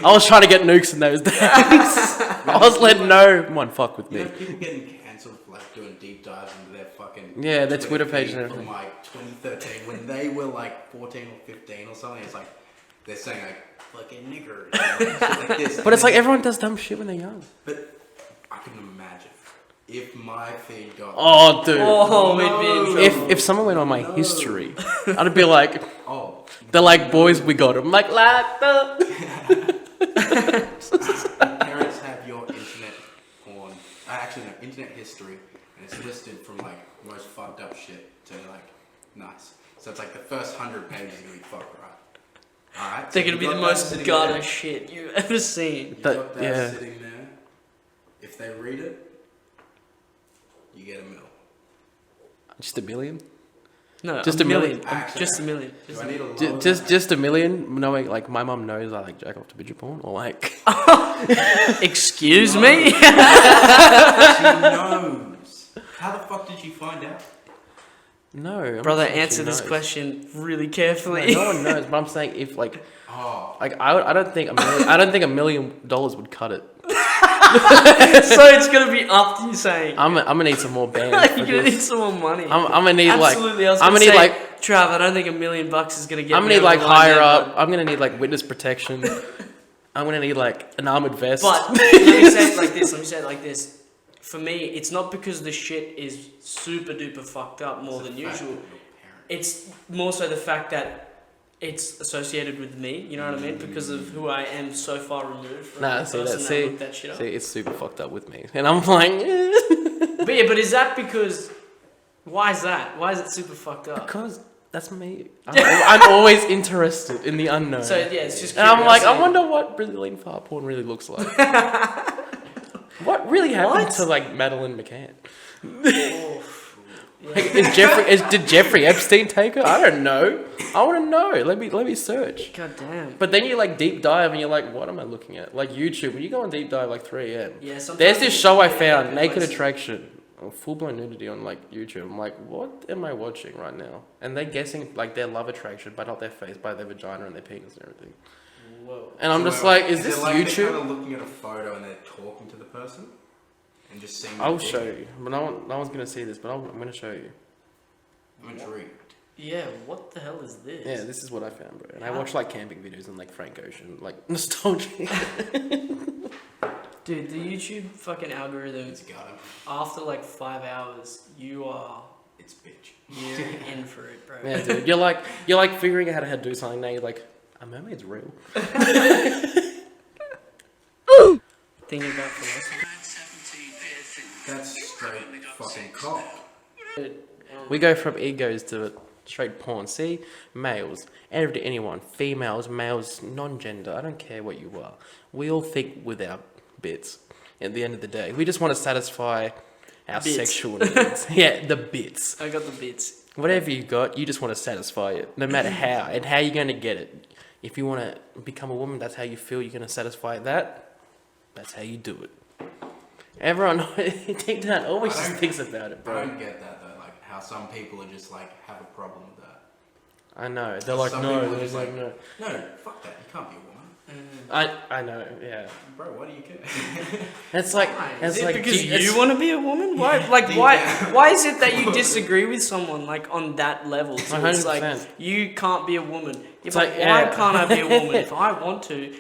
S2: I was trying to get nukes in those days. I was letting no one fuck with
S3: you
S2: me.
S3: know, people getting cancelled for like doing deep dives into their fucking
S2: Yeah, their Twitter page and
S3: feed
S2: everything.
S3: from like 2013 when they were like 14 or 15 or something. It's like they're saying like fucking nigger, you know, shit like this.
S2: But it's like everyone does dumb shit when they're young.
S3: But I can imagine if my feed got
S2: Oh, dude.
S1: Oh, we'd be in trouble.
S2: If someone went on my history, I'd be like,
S3: oh,
S2: they're like, boys, we got him. Like the.
S3: parents have your internet porn, actually no, internet history, and it's listed from like most fucked up shit to like nice. So it's like the first 100 pages are gonna be fucked right. Alright.
S1: They're
S3: so
S1: gonna be
S3: you
S1: the
S3: got that
S1: most
S3: sitting
S1: gutter
S3: there.
S1: shit you've ever seen.
S3: You
S2: That-
S3: got that
S2: yeah.
S3: sitting there. If they read it, you get a mil.
S2: Just a million?
S1: No,
S2: Just
S1: a
S2: a million.
S1: million.
S3: Actually,
S1: Just a million.
S3: Do
S1: Just
S3: I
S1: a
S3: need
S1: million.
S3: a lower
S2: Just a million? Knowing like my mum knows I like jack off to midget porn, or like.
S1: Excuse
S3: No.
S1: me?
S3: She knows. How the fuck did you find out?
S2: No. I'm
S1: Brother,
S2: not sure she
S1: answer this
S2: knows.
S1: question really
S2: No,
S1: carefully.
S2: no one knows, but I'm saying if like
S3: Oh,
S2: I don't think $1 million would cut it.
S1: So it's gonna be up to you saying.
S2: I'm gonna need some more bands.
S1: Like,
S2: for
S1: you're gonna need
S2: this.
S1: some more money.
S2: I'm gonna need
S1: Absolutely, I was
S2: I'm
S1: gonna
S2: gonna
S1: say,
S2: need like
S1: Trav, I don't think $1 million is gonna get.
S2: I'm gonna
S1: me
S2: need
S1: over
S2: like
S1: the line
S2: higher
S1: there,
S2: up.
S1: but-
S2: I'm gonna need like witness protection. I'm gonna need like an armored vest.
S1: But let me say it like this. Let me say it like this. For me, it's not because the shit is super duper fucked up more than usual. It's more so the fact that it's associated with me. You know what I mean? Because of who I am so far removed from
S2: Nah,
S1: the
S2: see
S1: person
S2: that.
S1: that looked that shit up.
S2: See, it's super fucked up with me, and I'm like,
S1: But yeah, but is that because? Why is that? Why is it super fucked up?
S2: because that's me. I'm always interested in the unknown.
S1: So yeah, it's just.
S2: and I'm like, I
S1: curiosity.
S2: wonder what Brazilian fart porn really looks like. What really happened
S1: What?
S2: to like Madeline McCann?
S1: Oh, yeah.
S2: Like, did Jeffrey Epstein take her? I don't know. I want to know. Let me search.
S1: God damn.
S2: But then you like deep dive and you're like, what am I looking at? Like YouTube, when you go on deep dive like 3am.
S1: Yeah. Sometimes
S2: There's this show I
S1: yeah,
S2: found,
S1: good
S2: Naked
S1: place.
S2: Attraction, full blown nudity on like YouTube. I'm like, what am I watching right now? And they're guessing like their love attraction, but not their face, by their vagina and their penis and everything.
S1: Whoa.
S2: And I'm just like, is this
S3: They're kind
S2: YouTube?
S3: of looking at a photo and they're talking to the person and just seeing.
S2: I'll
S3: their
S2: show
S3: dick.
S2: you, but no one's gonna see this, but I'm gonna show you.
S3: I'm intrigued.
S1: Yeah. What the hell is this?
S2: Yeah, this is what I found, bro. And I
S1: How-
S2: watch like camping videos and like Frank Ocean, like nostalgia.
S1: Dude, the YouTube fucking algorithm.
S3: It's got him.
S1: After like 5 hours, you're
S3: It's bitch.
S1: in for it, bro.
S2: Yeah, dude. You're like figuring out how to do something now. You're like, a mermaid's real.
S1: Thinking about philosophy.
S3: That's straight fucking cock.
S2: We go from egos to straight porn. See, males, anyone, females, males, non-gender. I don't care what you are. We all think with our bits. At the end of the day, we just want to satisfy our
S1: Bits.
S2: sexual needs. Yeah, the bits.
S1: I got the bits.
S2: Whatever you got, you just want to satisfy it, no matter how. And how you're going to get it. If you want to become a woman, that's how you feel you're going to satisfy that. That's how you do it. Everyone, deep down, always
S3: I
S2: just
S3: don't-
S2: thinks about it,
S3: I
S2: bro.
S3: don't get that though. Like how some people are just like have a problem with that.
S2: I know. They're like,
S3: Some
S2: no,
S3: people are
S2: there's
S3: just
S2: like, no.
S3: No, fuck that. You can't be a woman,
S2: I know, yeah.
S3: bro. Why do you care?
S2: It's like,
S1: Why?
S2: it's
S1: Is it
S2: like,
S1: because
S2: it's-
S1: you want to be a woman? Why? Like,
S3: Deep
S1: why?
S3: down.
S1: Why is it that you disagree with someone like on that level? So it's like
S2: 100%.
S1: you can't be a woman. Yeah,
S2: It's
S1: but
S2: like,
S1: why
S2: yeah.
S1: can't I be a woman if I want to?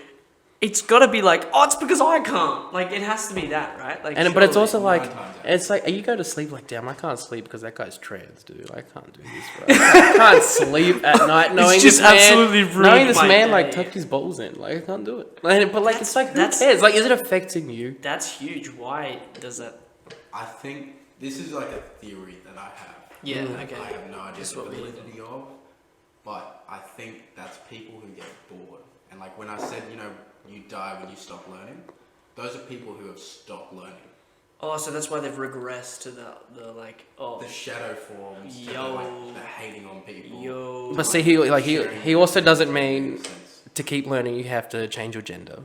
S1: It's got to be like, oh, it's because I can't. Like, it has to be that, right? Like,
S2: and but it's
S1: surely.
S2: also like,
S3: 9 times out.
S2: it's like, you go to sleep like, damn, I can't sleep because that guy's trans, dude. I can't do this, bro. I can't sleep at night knowing
S1: just
S2: this man,
S1: absolutely ruined
S2: knowing this
S1: my
S2: man like
S1: day.
S2: tucked his balls in. Like, I can't do it. Like, but like, it's like, who
S1: That's-
S2: cares? Like, is it affecting you?
S1: That's huge. Why does that?
S3: I think this is like a theory that I have.
S1: Yeah.
S2: Mm.
S1: Okay.
S3: I have no idea
S1: That's
S3: the
S1: what we live
S3: validity of, but I think that's people who get bored. And like when I said, you know, you die when you stop learning, those are people who have stopped learning.
S1: Oh, so that's why they've regressed to the like oh
S3: The shadow forms, to the,
S1: Yo.
S3: like, the hating on people.
S1: yo.
S2: But see, he
S3: sharing
S2: also doesn't
S3: things
S2: mean
S3: makes sense.
S2: to keep learning you have to change your gender.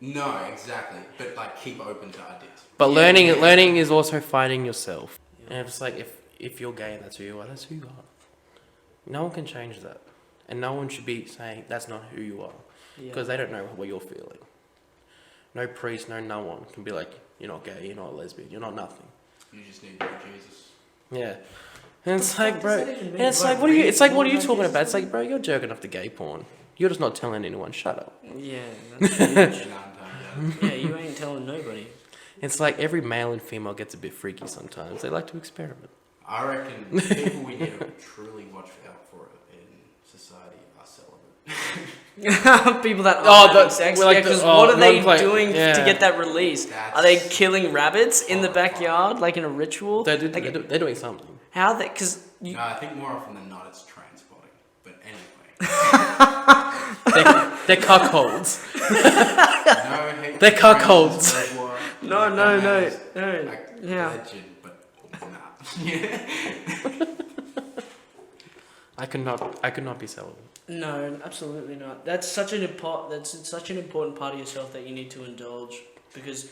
S3: No, exactly. But like, keep open to ideas.
S2: But learning is also finding yourself. And it's like if you're gay and that's who you are, that's who you are. No one can change that, and no one should be saying that's not who you are, because they don't know what you're feeling. No priest, no one can be like, you're not gay, you're not a lesbian, you're not nothing.
S3: You just need to be Jesus.
S2: Yeah. And it's like, bro, and it's like, what are you talking about? It's like, bro, you're jerking off to gay porn. You're just not telling anyone. Shut up.
S1: Yeah, that's huge. Yeah, you ain't telling nobody.
S2: It's like every male and female gets a bit freaky sometimes. They like to experiment.
S3: I reckon the people we need to truly watch out for in society are celibate.
S1: People that are having sex,
S2: like
S1: because what are they doing to
S2: yeah.
S1: get that release? Are they killing rabbits in the backyard, like in a ritual?
S2: They're doing something.
S1: How they? Because
S3: No, I think more often than not it's transporting. But anyway.
S2: they're cuckolds.
S3: No hate.
S2: They're cuckolds.
S1: no. Yeah.
S3: Legend, but nah.
S2: I could not be celibate.
S1: No, absolutely not. That's such an important part of yourself that you need to indulge, because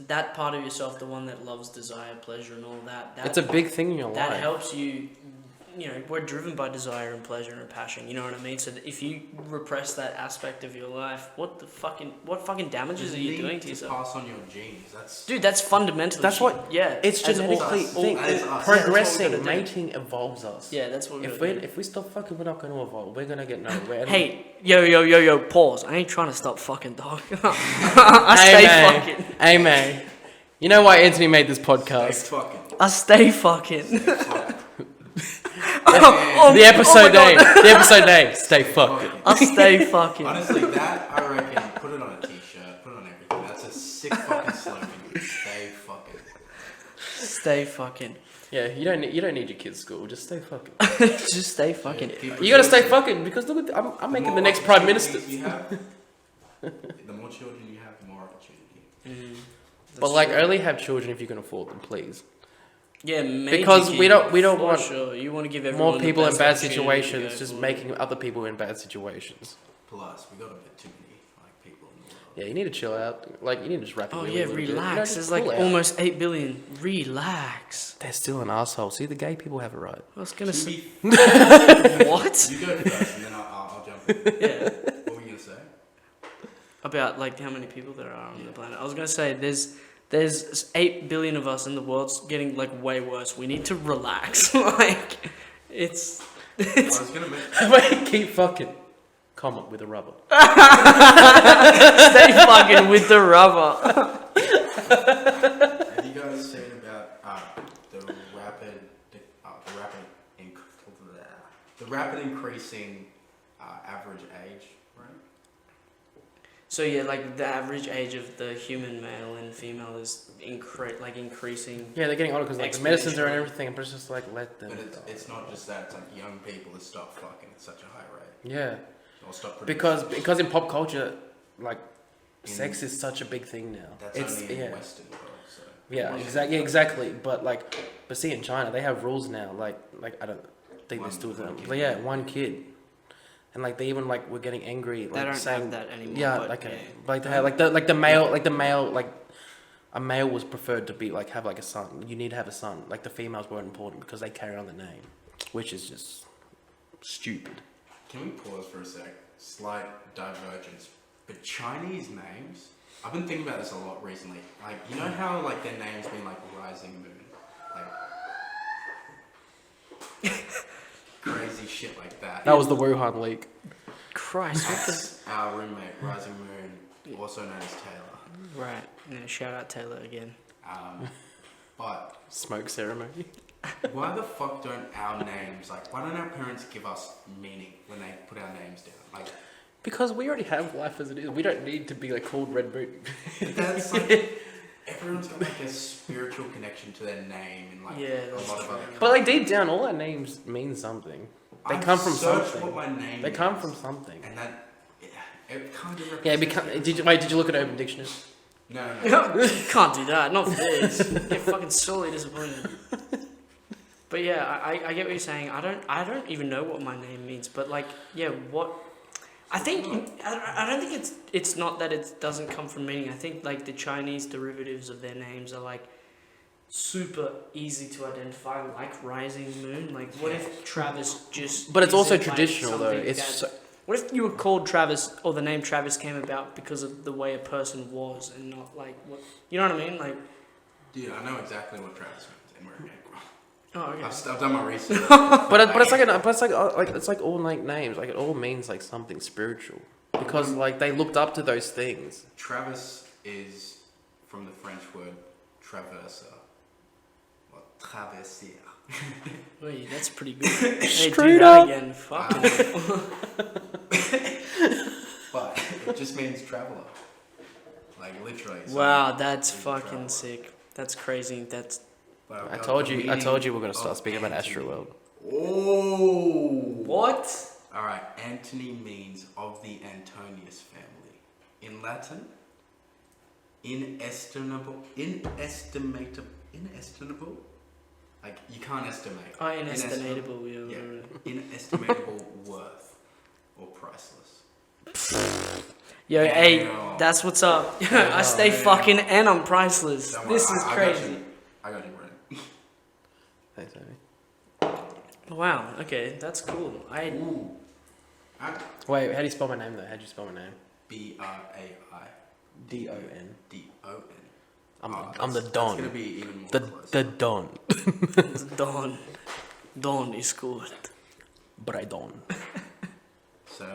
S1: that part of yourself, the one that loves desire, pleasure, and all that,
S2: It's a big thing in your life.
S1: that helps you. You know, we're driven by desire and pleasure and passion. You know what I mean? So that if you repress that aspect of your life, what fucking damages are you doing to yourself?
S3: Pass on your genes.
S1: That's fundamental.
S2: That's what.
S1: Yeah,
S2: It's genetically
S3: us.
S2: progressing. Mating evolves us.
S1: Yeah, that's what.
S2: If we stop fucking, we're not going to evolve. We're going to get nowhere.
S1: Hey, yo, pause. I ain't trying to stop fucking, dog. I stay fucking.
S2: Hey man, you know why Anthony made this
S3: Stay
S2: podcast?
S3: fucking.
S1: I stay fucking.
S3: Stay fucking.
S2: The episode name. The episode name. Stay fucking.
S1: I stay fucking.
S3: Honestly, that I reckon. Put it on a t-shirt. Put it on everything. That's a sick fucking slogan. Stay fucking.
S1: Stay fucking.
S2: Yeah, you don't need your kids' school. Just stay fucking.
S1: Just stay fucking.
S2: You gotta stay fucking because look at I'm making the next prime minister.
S3: You have, the more children you have, the more opportunity.
S2: But like, only have children if you can afford them, please.
S1: Yeah, maybe
S2: Because we don't
S1: for
S2: want
S1: sure. You want to give everyone
S2: more people
S1: the
S2: in
S1: best
S2: bad
S1: opportunity
S2: situations,
S1: to
S2: just
S1: go
S2: making other people in bad situations.
S3: Plus, we got a bit too many people in the world.
S2: Yeah, you need to chill out. Like, you need to just wrap it.
S1: Oh
S2: really,
S1: yeah,
S2: really good.
S1: relax.
S2: You know, just
S1: There's like
S2: pull out.
S1: almost 8 billion. Relax.
S2: They're still an asshole. See, the gay people have it right.
S1: I was gonna say
S3: Be-
S1: what?
S3: You go first, and then I'll jump in.
S1: Yeah.
S3: What were you gonna say?
S1: About like how many people there are on the planet. I was gonna say there's 8 billion of us and the world's getting like way worse. We need to relax. Like it's
S3: I was gonna mention.
S2: Wait, keep fucking. Comma with a rubber.
S1: stay fucking with the rubber.
S3: Have you guys seen about the rapid increasing average age, right?
S1: So yeah, like the average age of the human male and female is increasing.
S2: Yeah, they're getting older because like the medicines are and everything, but it's just like let them.
S3: But it's not just that. It's like young people that stop fucking at such a high rate.
S2: Yeah,
S3: Or stop producing.
S2: because in pop culture, like sex is such a big thing now.
S3: That's
S2: It's
S3: only in
S2: yeah.
S3: the Western world. So.
S2: Yeah, exactly. But see, in China, they have rules now. Like I don't think
S3: One-
S2: they're still
S3: one
S2: doing.
S3: kid.
S2: But yeah, one kid, and like they even like were getting angry. Like
S1: They don't
S2: saying,
S1: have that anymore.
S2: yeah,
S1: but
S2: like
S1: yeah.
S2: like they had like a male was preferred to be like have like a son. You need to have a son. Like the females weren't important because they carry on the name, which is just stupid.
S3: Can we pause for a sec? Slight divergence. But Chinese names, I've been thinking about this a lot recently. Like, you know how like their names been like Rising Moon, like crazy shit like that.
S2: That was the Wuhan leak.
S1: Christ, what the
S3: That's our roommate, Rising Moon, also known as Taylor.
S1: right? Yeah, shout out Taylor again.
S3: But
S2: Smoke ceremony.
S3: why the fuck don't our names, like, why don't our parents give us meaning when they put our names down? Like,
S2: Because we already have life as it is. We don't need to be like called Red Moon.
S3: that's like, everyone's got like a spiritual connection to their name and like
S1: Yeah,
S3: a
S1: that's
S3: lot of
S1: true.
S3: other.
S2: But like deep down, all our names mean something. They come from
S3: searched
S2: something.
S3: What my name
S2: They come
S3: is,
S2: from something.
S3: and that it kind of
S2: Yeah,
S3: represents
S2: did you look at Urban Dictionary?
S3: No.
S1: You can't do that. Not for this. Get fucking sorely disappointed. But yeah, I get what you're saying. I don't even know what my name means. But like, yeah, I think I don't think it's not that it doesn't come from meaning. I think like the Chinese derivatives of their names are like super easy to identify, like rising moon. Like what if Travis just?
S2: But it's also
S1: isn't, like,
S2: traditional though.
S1: something
S2: It's
S1: that- What if you were called Travis, or the name Travis came about because of the way a person was, and not like what you know what I mean? Like,
S3: Dude, I know exactly what Travis means and where it came from.
S1: oh okay.
S3: I've done my research.
S2: but it's like all like names. Like it all means like something spiritual because like they looked up to those things.
S3: Travis is from the French word traverser, or traverser.
S1: Wait, that's pretty good. Hey, do
S2: Straight
S1: that
S2: up.
S1: again. Fucking.
S3: But it just means traveler. Like literally.
S1: Wow, that's
S3: is a
S1: fucking
S3: traveler.
S1: sick. That's crazy. That's
S3: But
S2: I
S3: I've
S2: told
S3: got the
S2: you we're gonna
S3: meaning
S2: start
S3: of
S2: speaking about
S3: Antony.
S2: Astroworld.
S3: Oh.
S1: what?
S3: Alright, Antony means of the Antonius family. In Latin, inestimable. Like, you can't estimate.
S1: Oh, inestimable.
S3: Yeah, inestimable worth or priceless.
S1: Yo, hey,
S3: Damn.
S1: that's what's up. I stay
S3: man.
S1: fucking and I'm priceless.
S3: Don't
S1: This
S3: worry,
S1: is
S3: I got
S1: crazy.
S3: you. I got you, Brent.
S2: Thanks, Amy.
S1: Wow. Okay, that's cool.
S3: Ooh.
S2: Wait, how do you spell my name though? How do you spell my name?
S3: Brai.
S2: D-O-N.
S3: D-O-N.
S2: I'm the
S3: That's
S2: Don.
S3: gonna be even more
S2: The
S3: close.
S2: Don.
S1: It's Dawn. Dawn is good.
S2: Brai Don.
S3: So,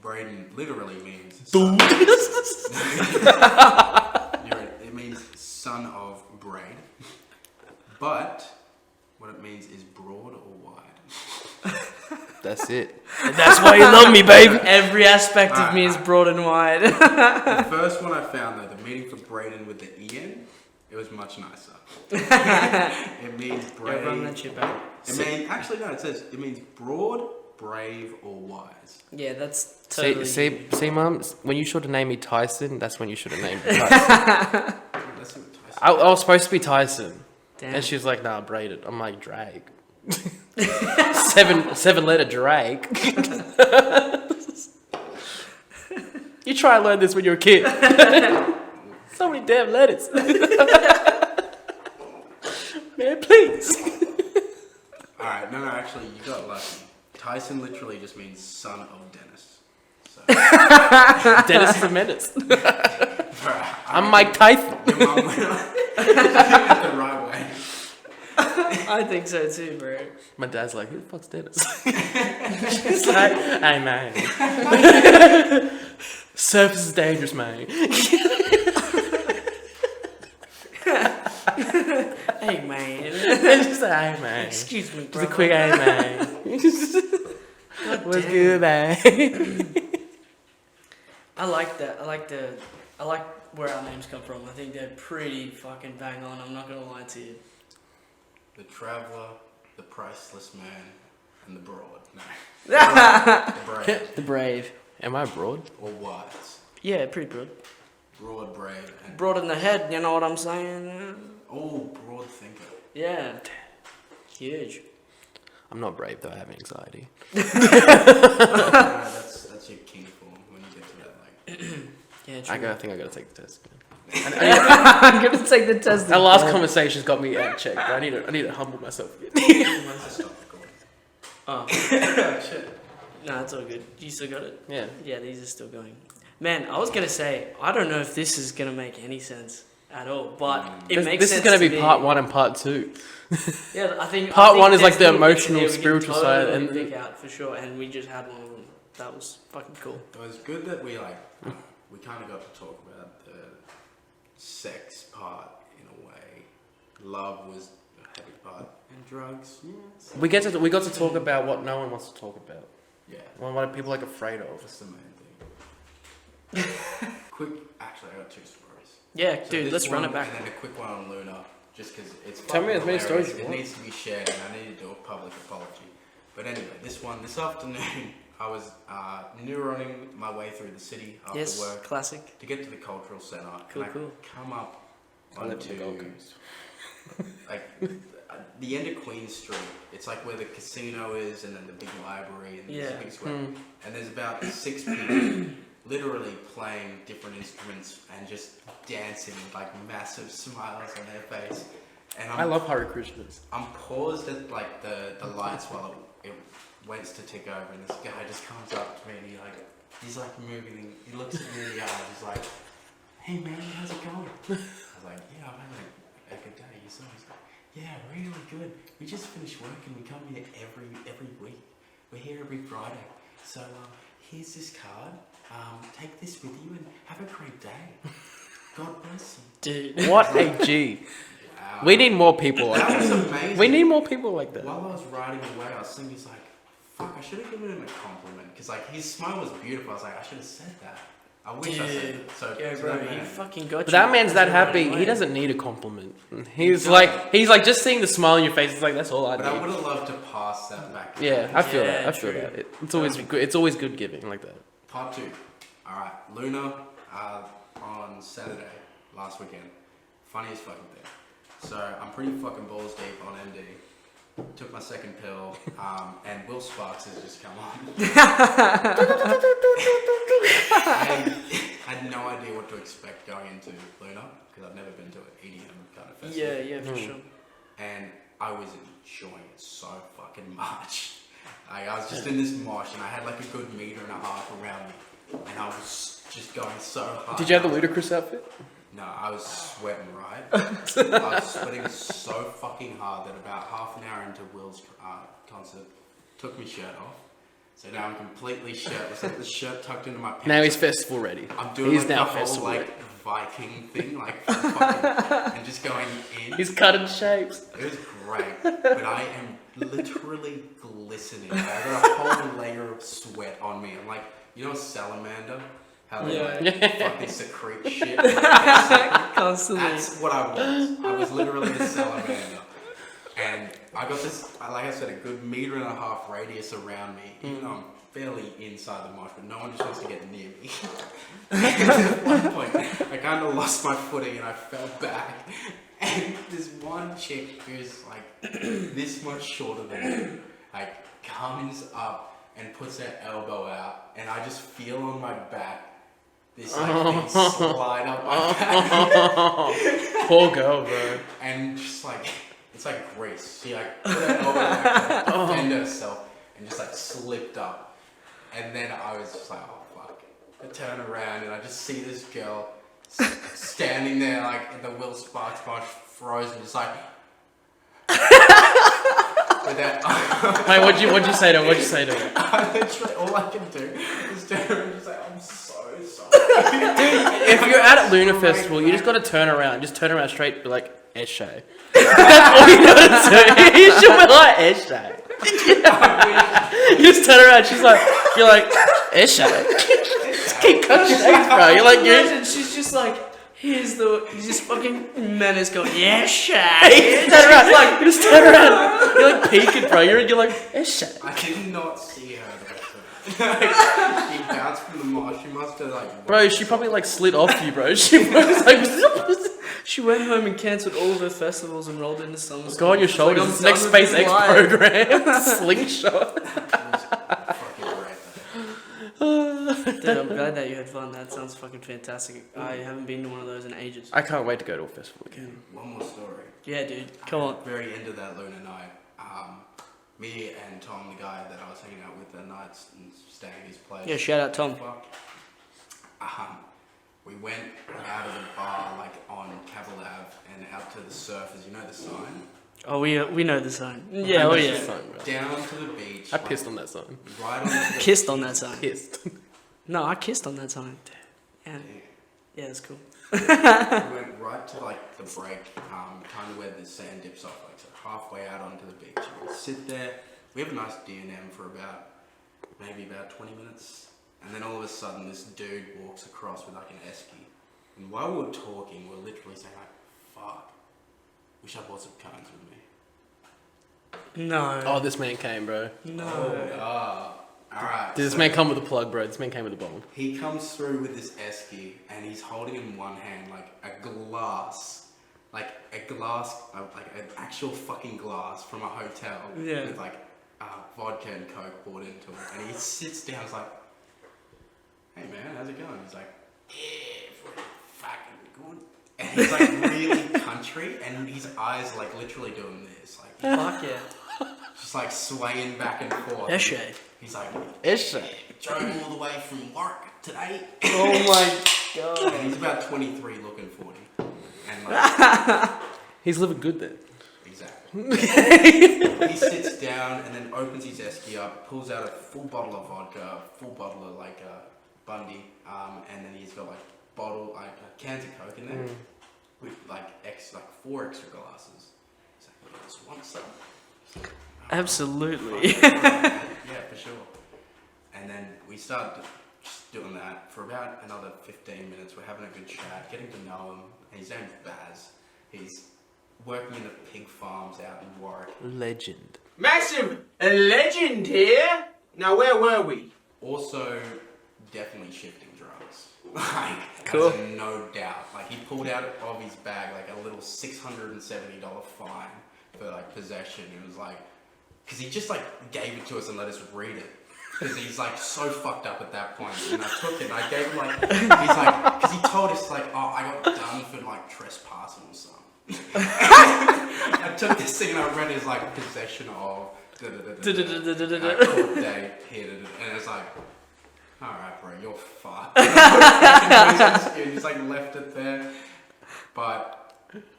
S3: Braden literally means it means son of Braid, but what it means is broad or wide.
S2: That's it.
S1: And that's why you love me, babe. Every aspect of me is broad and wide.
S3: The first one I found though, the meaning for Braden with the en, it was much nicer. It means brave.
S1: Run that shit back.
S3: Actually no, it says it means broad, brave, or wise.
S1: Yeah, that's totally.
S2: See, Mum. When you should have named me Tyson, that's when you should have named me Tyson.
S3: That's what Tyson.
S2: I was supposed to be Tyson,
S1: Damn.
S2: and she was like, "Nah, braided." I'm like, Drake. seven letter Drake. You try and learn this when you're a kid. So many damn letters. Man, please.
S3: Alright, no, actually, you got lucky. Tyson literally just means son of Dennis. So,
S2: Dennis is a menace.
S3: bruh,
S2: I'm Mike Tyson.
S3: Your mum went the right way.
S1: I think so too, bro.
S2: My dad's like, who the fuck's Dennis? He's like, hey man. Surface is dangerous, man.
S1: Hey, man.
S2: Just like, hey man.
S1: Excuse me,
S2: Just
S1: bro.
S2: a quick hey man. What's good, man?
S1: I like that. I like where our names come from. I think they're pretty fucking bang on. I'm not gonna lie to you.
S3: The traveller, the priceless man, and the broad. No. The brave.
S1: The brave.
S2: Am I broad?
S3: Or wise.
S1: Yeah, pretty broad.
S3: Broad, brave, and
S1: Broad in the head, you know what I'm saying?
S3: oh, broad thinker.
S1: Yeah. Huge.
S2: I'm not brave though, I have anxiety.
S3: That's your king form when you get to that like.
S1: Yeah, true.
S2: I think I gotta take the test.
S1: I'm gonna take the test.
S2: Our last conversation's got me out of check, but I need to humble myself again.
S3: I stop recording.
S1: Oh.
S3: Shit.
S1: No, it's all good. You still got it?
S2: Yeah.
S1: Yeah, these are still going. Man, I was gonna say, I don't know if this is gonna make any sense at all, but it makes
S2: This
S1: sense.
S2: is gonna
S1: to
S2: be
S1: me.
S2: part 1 and part 2.
S1: Yeah, I think
S2: Part one is
S1: there's
S2: like the
S1: little bits in
S2: emotional,
S1: here we can
S2: spiritual side,
S1: totally
S2: and-
S1: pick out for sure. And we just had one of them. That was fucking cool.
S3: It was good that we kind of got to talk about the sex part in a way. Love was a heavy part, and drugs. Yes.
S2: We got to talk about what no one wants to talk about.
S3: Yeah,
S2: What are people like afraid of?
S3: that's the main thing. Quick, actually, I got 2 stories.
S1: Yeah,
S3: So
S1: dude,
S3: this
S1: let's run
S3: one,
S1: it back.
S3: And then a quick one on Luna, just because it's.
S2: Tell me
S3: fucking
S2: as many
S3: hilarious.
S2: stories you
S3: It
S2: want.
S3: needs to be shared, and I need to do a public apology. But anyway, this afternoon, I was neuroning my way through the city after
S1: Yes,
S3: work
S1: classic.
S3: to get to the cultural centre.
S1: Cool,
S3: and
S1: cool.
S3: I come up
S2: I live in the
S3: onto
S2: Gold Coast.
S3: like the end of Queen Street. It's like where the casino is, and then the big library, and this big square. And there's about 6 people literally playing different instruments and just dancing with like massive smiles on their face. And
S2: I love Hare Krishnas.
S3: I'm paused at like the lights while it waits to tick over, and this guy just comes up to me and he's like moving. He looks at me in the eye. He's like, "Hey man, how's it going?" I was like, "Yeah, I'm having a good day." He's like, "Yeah, really good. We just finished work and we come here every week. We're here every Friday. So here's this card. Take this with you and have a great day. God bless you."
S1: Dude.
S2: What a G. We need more people like
S3: That was
S2: that.
S3: amazing.
S2: We need more people like that.
S3: While I was riding away, I was thinking, like, fuck, I should have given him a compliment. Because, like, his smile was beautiful. I was like, I should have said that. I wish I said it. So,
S1: Yeah,
S3: to
S1: bro,
S3: that
S1: he
S3: man,
S1: fucking got you.
S2: But that man's that happy.
S1: Right
S2: He
S1: away.
S2: doesn't need a compliment. He's like just seeing the smile on your face. It's like that's all I
S3: But I
S2: need.
S3: would have loved to pass that back.
S2: Yeah, I feel that. I feel
S1: true.
S2: that. It's always good. It's always good giving like that.
S3: Part 2. Alright, Luna on Saturday, last weekend. Funniest fucking thing. So, I'm pretty fucking balls deep on MD. Took my second pill, and Will Sparks has just come on. I had no idea what to expect going into Luna, because I've never been to an EDM kind of festival.
S1: Yeah, for sure.
S3: And I was enjoying it so fucking much. Like, I was just in this mosh, and I had like a good meter and a half around me, and I was just going so hard.
S2: Did you have the ludicrous outfit?
S3: No, I was sweating, right? I was sweating so fucking hard that about half an hour into Will's concert, took my shirt off. So now I'm completely shirtless, like the shirt tucked into my pants.
S2: Now he's festival ready.
S3: I'm doing
S2: He's
S3: like
S2: now
S3: the whole
S2: festival
S3: like
S2: ready.
S3: Viking thing, like fucking, and just going in.
S2: He's cutting shapes.
S3: It was great, but I am literally glistening. I got a whole layer of sweat on me. I'm like, you know, a salamander. How they like fucking secrete shit.
S1: Constantly.
S3: That's what I was. I was literally the salamander. And I got this, like I said, a good meter and a half radius around me, even though I'm fairly inside the mosh, but no one just wants to get near me. At one point, I kind of lost my footing and I fell back. And this one chick who's like this much shorter than me, like comes up and puts her elbow out, and I just feel on my back this like thing slide up my back.
S2: Poor girl, bro.
S3: And just like, it's like grease. She like put her elbow back to defend herself and just like slipped up. And then I was just like, oh fuck. I turn around and I just see this girl standing there like in the Will Sparks mosh, frozen, just like. With that.
S2: Hey, what'd you say to her? What'd you say to her?
S3: I literally, all I can do is turn around and just say, I'm so sorry.
S2: If you're at Luna Festival, you just gotta turn around. Just turn around straight, be like, Eshe. That's all you gotta do. You should be like, Eshe. You just turn around, you're like, Eshe. Just keep cutting shades, bro. You're like,
S1: Imagine she's just like, here's this fucking menace going, yeah, Shay.
S2: you turn around, like, you just turn around. You're like peeking, bro. You're like, Eshe.
S3: I did not see her the rest of it. Like, she bounced from the mosh. She must have like.
S2: Bro, she probably like slid off you, bro. She was like,
S1: She went home and cancelled all of her festivals and rolled into summer school.
S2: go on your
S1: She's like,
S2: shoulders.
S1: I'm
S2: It's next
S1: done with this
S2: SpaceX
S1: life.
S2: program. Slingshot.
S3: It was fucking great.
S1: Dude, I'm glad that you had fun. That sounds fucking fantastic. I haven't been to one of those in ages.
S2: I can't wait to go to a festival again.
S3: One more story.
S1: Yeah, dude. Come on.
S3: At the very end of that Luna night, me and Tom, the guy that I was hanging out with that night and staying at his place.
S1: Yeah, shout out Tom.
S3: We went out of the bar, like on Cavill Ave, and out to the surfers. You know the sign?
S1: Oh, we know the sign. Yeah, oh yeah.
S3: Down to the beach.
S2: I pissed on that sign.
S3: Right on the
S1: Kissed on that sign.
S2: Pissed.
S1: No, I kissed on that sign. Yeah, yeah, that's cool.
S3: We went right to like the break, kind of where the sand dips off, like so halfway out onto the beach. And we sit there. We have a nice D&M for maybe about 20 minutes. And then all of a sudden, this dude walks across with like an esky. And while we were talking, we were literally saying like, fuck, wish I bought some cones with me.
S1: No.
S2: Oh, this man came, bro.
S1: No.
S3: Alright.
S2: Did this man come with a plug, bro? This man came with a bomb.
S3: He comes through with this esky, and he's holding in one hand like a glass like a glass, like an actual fucking glass from a hotel
S1: Yeah.
S3: with like vodka and coke poured into it, and he sits down. He's like, "Hey man, how's it going?" He's like, "Yeah, pretty fucking good." And he's like really country, and his eyes like literally doing this, like
S1: Fuck yeah.
S3: just like swaying back and forth.
S1: Eshe.
S3: He's like,
S2: Eshe.
S3: drove all the way from work today.
S1: Oh my god.
S3: And he's about 23, looking 40. And like,
S2: He's living good then.
S3: exactly. He sits down and then opens his esky up, pulls out a full bottle of vodka, full bottle of like Bundy, and then he's got like cans of Coke in there with like 4 extra glasses. He's like, "You just want some?"
S1: Absolutely.
S3: Yeah, for sure. And then we started just doing that for about another 15 minutes. We're having a good chat, getting to know him. And his name's Baz. He's working in the pig farms out in Warwick.
S2: Legend.
S5: Massive legend here. Now, where were we?
S3: Also, definitely shifting drugs. Like,
S1: Cool.
S3: that's a no doubt. Like, he pulled out of his bag like a little $670 fine for like possession. It was like, because he just like gave it to us and let us read it. Because he's like so fucked up at that point. And I took it and I gave him like, he's like, because he told us like, "Oh, I got done for like trespassing or something." I took this thing and I read his like possession of court date here, and it's like, "Alright bro, you're fucked." He just like left it there. But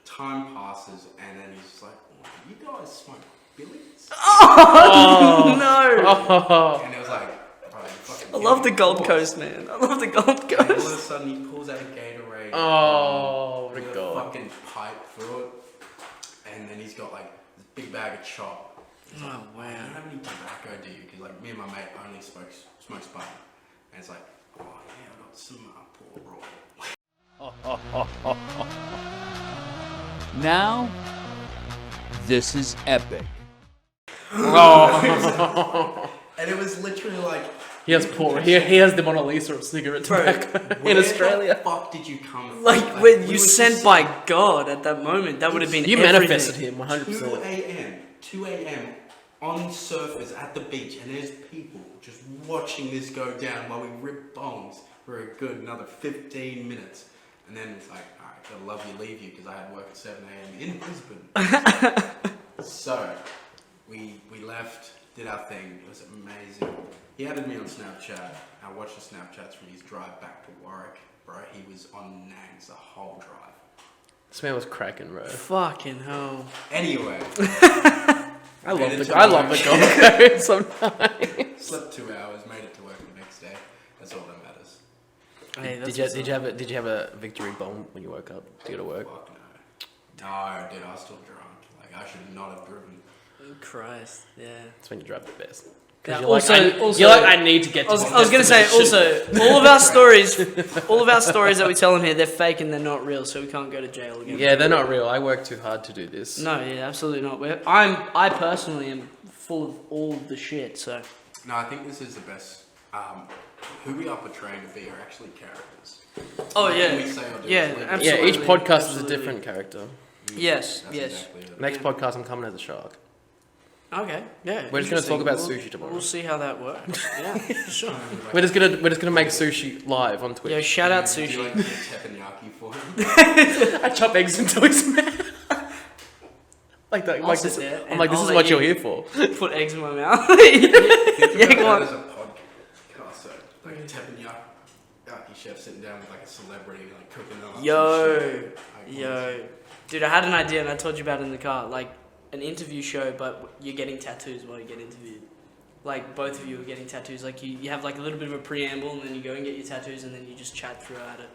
S3: time passes and then he's just like, "Oh, you guys smoke Billies?"
S1: No.
S3: And it was like, "Bro, you fucking
S1: I love the
S3: idiot."
S1: Gold Coast, man. I love the Gold
S3: And all of a
S1: Coast.
S3: sudden he pulls out a Gatorade.
S2: Oh,
S3: with
S2: my
S3: a
S2: God.
S3: fucking pipe through it. And then he's got like this big bag of chop. He's like,
S1: Oh, wow.
S3: "You don't have any tobacco, do you?" Because like me and my mate only smokes bud. And it's like, "Oh yeah, I got some Port Royal."
S6: Now, this is epic.
S3: And it was literally like,
S2: He has he has the Mona Lisa of cigarette tobacco in
S3: where
S2: Australia.
S3: the fuck did you come from?
S1: Like when
S3: we
S1: you
S3: were
S1: sent
S3: just
S1: by God at that moment, that would have been
S2: You
S1: everything.
S2: manifested him 100%.
S3: 2 a.m. on surfers at the beach, and there's people just watching this go down while we rip bongs for a good another 15 minutes. And then it's like, "Alright, gotta love you, leave you," because I had work at 7 a.m. in Brisbane. So, we left, did our thing, it was amazing. He added me on Snapchat. I watched the Snapchats from his drive back to Warwick. Bro, he was on nags the whole drive.
S2: This man was cracking, bro.
S1: Fucking hell.
S3: Anyway,
S2: I love
S3: Made it
S2: the
S3: to
S2: I love
S3: work.
S2: the Gold Coast sometimes.
S3: slept 2 hours, made it to work the next day. That's all that matters.
S1: Hey, that's
S2: Did you have a victory bomb when you woke up to go to work?
S3: Fuck no. No, dude, I was still drunk. Like, I should not have driven.
S1: Christ, yeah.
S2: That's when you drive the best.
S1: Yeah,
S2: You're like,
S1: also-
S2: you're like, I need to get to
S1: I was gonna say also all of our stories that we tell them here, they're fake and they're not real, so we can't go to jail again.
S2: Yeah, they're not real. I work too hard to do this.
S1: No, yeah, absolutely not. I personally am full of all the shit. So
S3: No, I think this is the best. Who we are portraying to be are actually characters.
S1: oh
S3: Nothing
S1: yeah,
S3: we say or do
S1: yeah,
S3: is literal.
S1: absolutely.
S2: Yeah, each podcast is a
S1: absolutely.
S2: different character.
S1: Yes,
S3: That's
S1: yes.
S3: exactly it.
S2: Next podcast, I'm coming as a shark.
S1: Okay, yeah.
S2: We're just gonna talk about
S1: We'll-
S2: sushi tomorrow.
S1: We'll see how that works. Yeah, for sure.
S2: We're just gonna make sushi live on Twitch.
S1: Yo, shout out
S3: Do you
S1: sushi.
S3: like the teppanyaki for him?
S2: I chop eggs into his mouth. like that.
S1: I'll
S2: Like
S1: sit
S2: this.
S1: there
S2: I'm
S1: and
S2: like, this
S1: I'll
S2: is
S1: let
S2: what
S1: you
S2: you're here for.
S1: Put eggs in my mouth.
S3: Think
S1: Yeah,
S3: about
S1: go on.
S3: that as a podcast. So, like a teppanyaki chef sitting down with like a celebrity, like cooking up some
S1: Yo,
S3: shit. Like,
S1: yo, dude, I had an idea and I told you about it in the car. Like an interview show, but you're getting tattoos while you get interviewed. Like both of you are getting tattoos. Like you have like a little bit of a preamble and then you go and get your tattoos and then you just chat throughout it.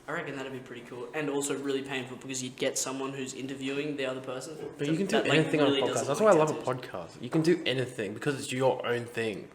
S1: I reckon that'd be pretty cool and also really painful because you'd get someone who's interviewing the other person.
S2: But you can do
S1: that, like,
S2: anything
S1: really
S2: on a podcast.
S1: doesn't
S2: That's
S1: like
S2: why I love a
S1: tattoos.
S2: podcast. You can do anything because it's your own thing.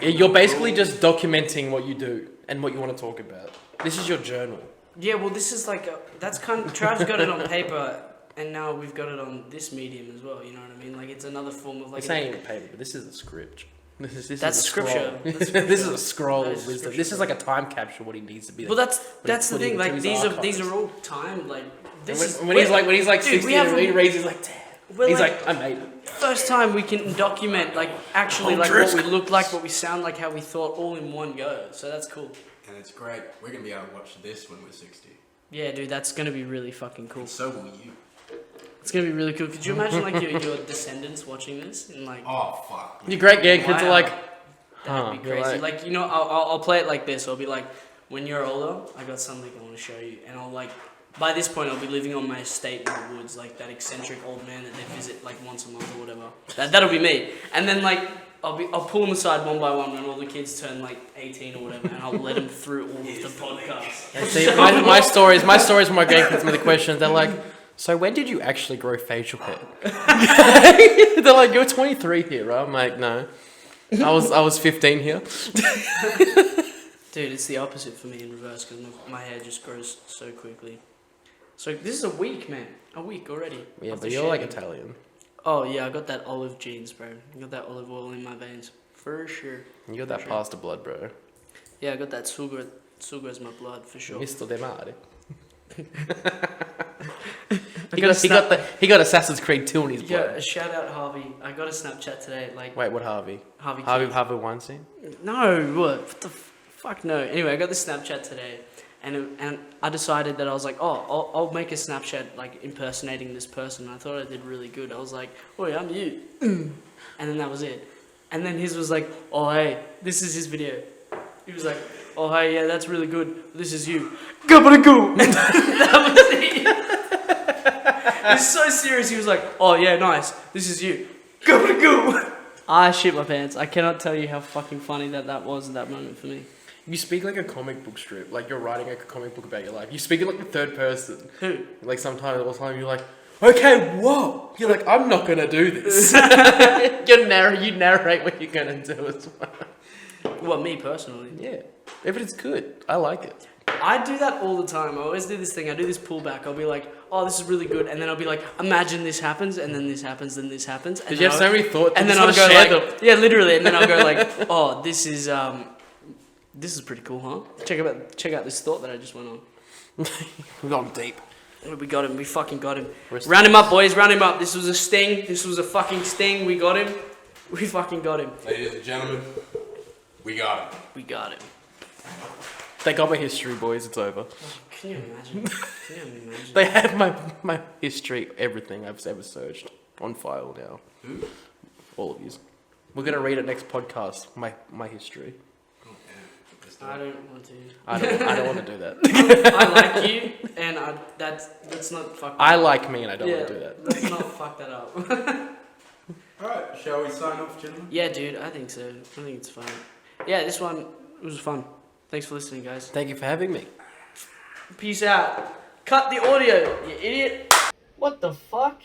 S3: Hey,
S2: You're
S3: no
S2: basically
S3: rules.
S2: just documenting what you do and what you want to talk about. This is your journal.
S1: Yeah, well, this is like that's kind of Trav's got it on paper, and now we've got it on this medium as well. You know what I mean? Like it's another form of like.
S2: This ain't paper, but this is a script. This
S1: That's
S2: is a
S1: scripture.
S2: scroll.
S1: That's
S2: This is a scroll
S1: That
S2: of
S1: is
S2: wisdom.
S1: scripture,
S2: This is
S1: bro.
S2: like a time capsule. What he needs to be.
S1: Well, that's the
S2: put it
S1: thing. Like
S2: into his
S1: these
S2: archives.
S1: are all time. Like this is
S2: when he's like
S1: dude,
S2: 16
S1: we
S2: and
S1: haven't-
S2: he raises like 10.
S1: we're
S2: He's
S1: like-
S2: like, I made it.
S1: first time we can document like actually like
S2: Hundreds.
S1: what we look like, what we sound like, how we thought, all in one go. So that's cool.
S3: And it's great. We're gonna be able to watch this when we're 60.
S1: Yeah, dude, that's gonna be really fucking cool.
S3: And so will you.
S1: It's gonna be really cool. Could you imagine like your descendants watching this and like
S3: Oh fuck.
S2: Your great grandkids are
S1: Wow.
S2: like,
S1: that'd be
S2: you're
S1: crazy.
S2: like-
S1: Like you know, I'll play it like this. I'll be like, when you're older, I got something I want to show you, and I'll like. By this point, I'll be living on my estate in the woods, like that eccentric old man that they visit like once a month or whatever. That'll be me. And then like I'll pull them aside one by one when all the kids turn like 18 or whatever, and I'll let them through all of the podcasts.
S2: And see, my stories when my grandkids me the question, they're like, so when did you actually grow facial hair? They're like, you're 23 here, right? I'm like, no. I was 15 here.
S1: Dude, it's the opposite for me in reverse because my hair just grows so quickly. So this is a week, man. A week already.
S2: Yeah,
S1: of
S2: but
S1: the
S2: you're like
S1: shaving.
S2: Italian.
S1: Oh yeah, I got that olive genes, bro. I got that olive oil in my veins for sure.
S2: You got that
S1: Sure.
S2: pasta blood, bro.
S1: Yeah, I got that sugar. Sugar is my blood for sure.
S2: Mr. De Mare.
S1: I
S2: He got Assassin's Creed 2 in his
S1: Yeah,
S2: blood.
S1: a shout out Harvey. I got a Snapchat today. Like
S2: Wait, what Harvey?
S1: Harvey.
S2: Harvey Weinstein?
S1: No, what the fuck? No. Anyway, I got this Snapchat today, and I decided that I was like, oh, I'll make a Snapchat like impersonating this person. I thought I did really good. I was like, oh yeah, I'm you, and then that was it. And then his was like, oh hey, this is his video. He was like, oh hey, yeah, that's really good. This is you. Gabba-da-goo. That was it. He's so serious. He was like, oh yeah, nice. This is you. Gabba-da-goo. I shit my pants. I cannot tell you how fucking funny that was at that moment for me.
S2: You speak like a comic book strip, like you're writing like a comic book about your life. You speak in like the third person.
S1: Who?
S2: Like sometimes all the time you're like, okay, whoa. You're like, I'm not gonna do this. you narrate what you're gonna do as well.
S1: Well, me personally.
S2: Yeah. If it's good, I like it.
S1: I do that all the time. I always do this thing. I do this pullback. I'll be like, oh, this is really good. And then I'll be like, imagine this happens, and then this happens, then this happens.
S2: Because you have so many thoughts,
S1: and
S2: you
S1: then
S2: just
S1: I'll
S2: wanna
S1: go
S2: share
S1: like,
S2: them.
S1: yeah, literally. And then I'll go like, oh, this is pretty cool, huh? Check out this thought that I just went on.
S2: We've gone deep.
S1: We got him. We fucking got him.
S2: Rest
S1: Round him up, boys. Round him up. This was a sting. This was a fucking sting. We got him. We fucking got him.
S3: Ladies and gentlemen, we got it.
S1: We got him.
S2: They got my history, boys. It's over.
S1: Can you imagine? Can you imagine?
S2: They have my history, everything I've ever searched on file now.
S3: Who?
S2: All of yous. We're gonna read it next podcast. My history.
S3: Oh, yeah. Let's do
S1: I
S3: it.
S1: don't want to.
S2: I don't want to do that.
S1: I like you, and that's not fuck.
S2: I like me, and I don't
S1: yeah,
S2: want to do that.
S1: Let's not fuck that up.
S3: Alright, shall we sign off, gentlemen?
S1: Yeah, dude, I think so. I think it's fun. Yeah, this one was fun. Thanks for listening, guys.
S2: Thank you for having me.
S1: Peace out. Cut the audio, you idiot. What the fuck?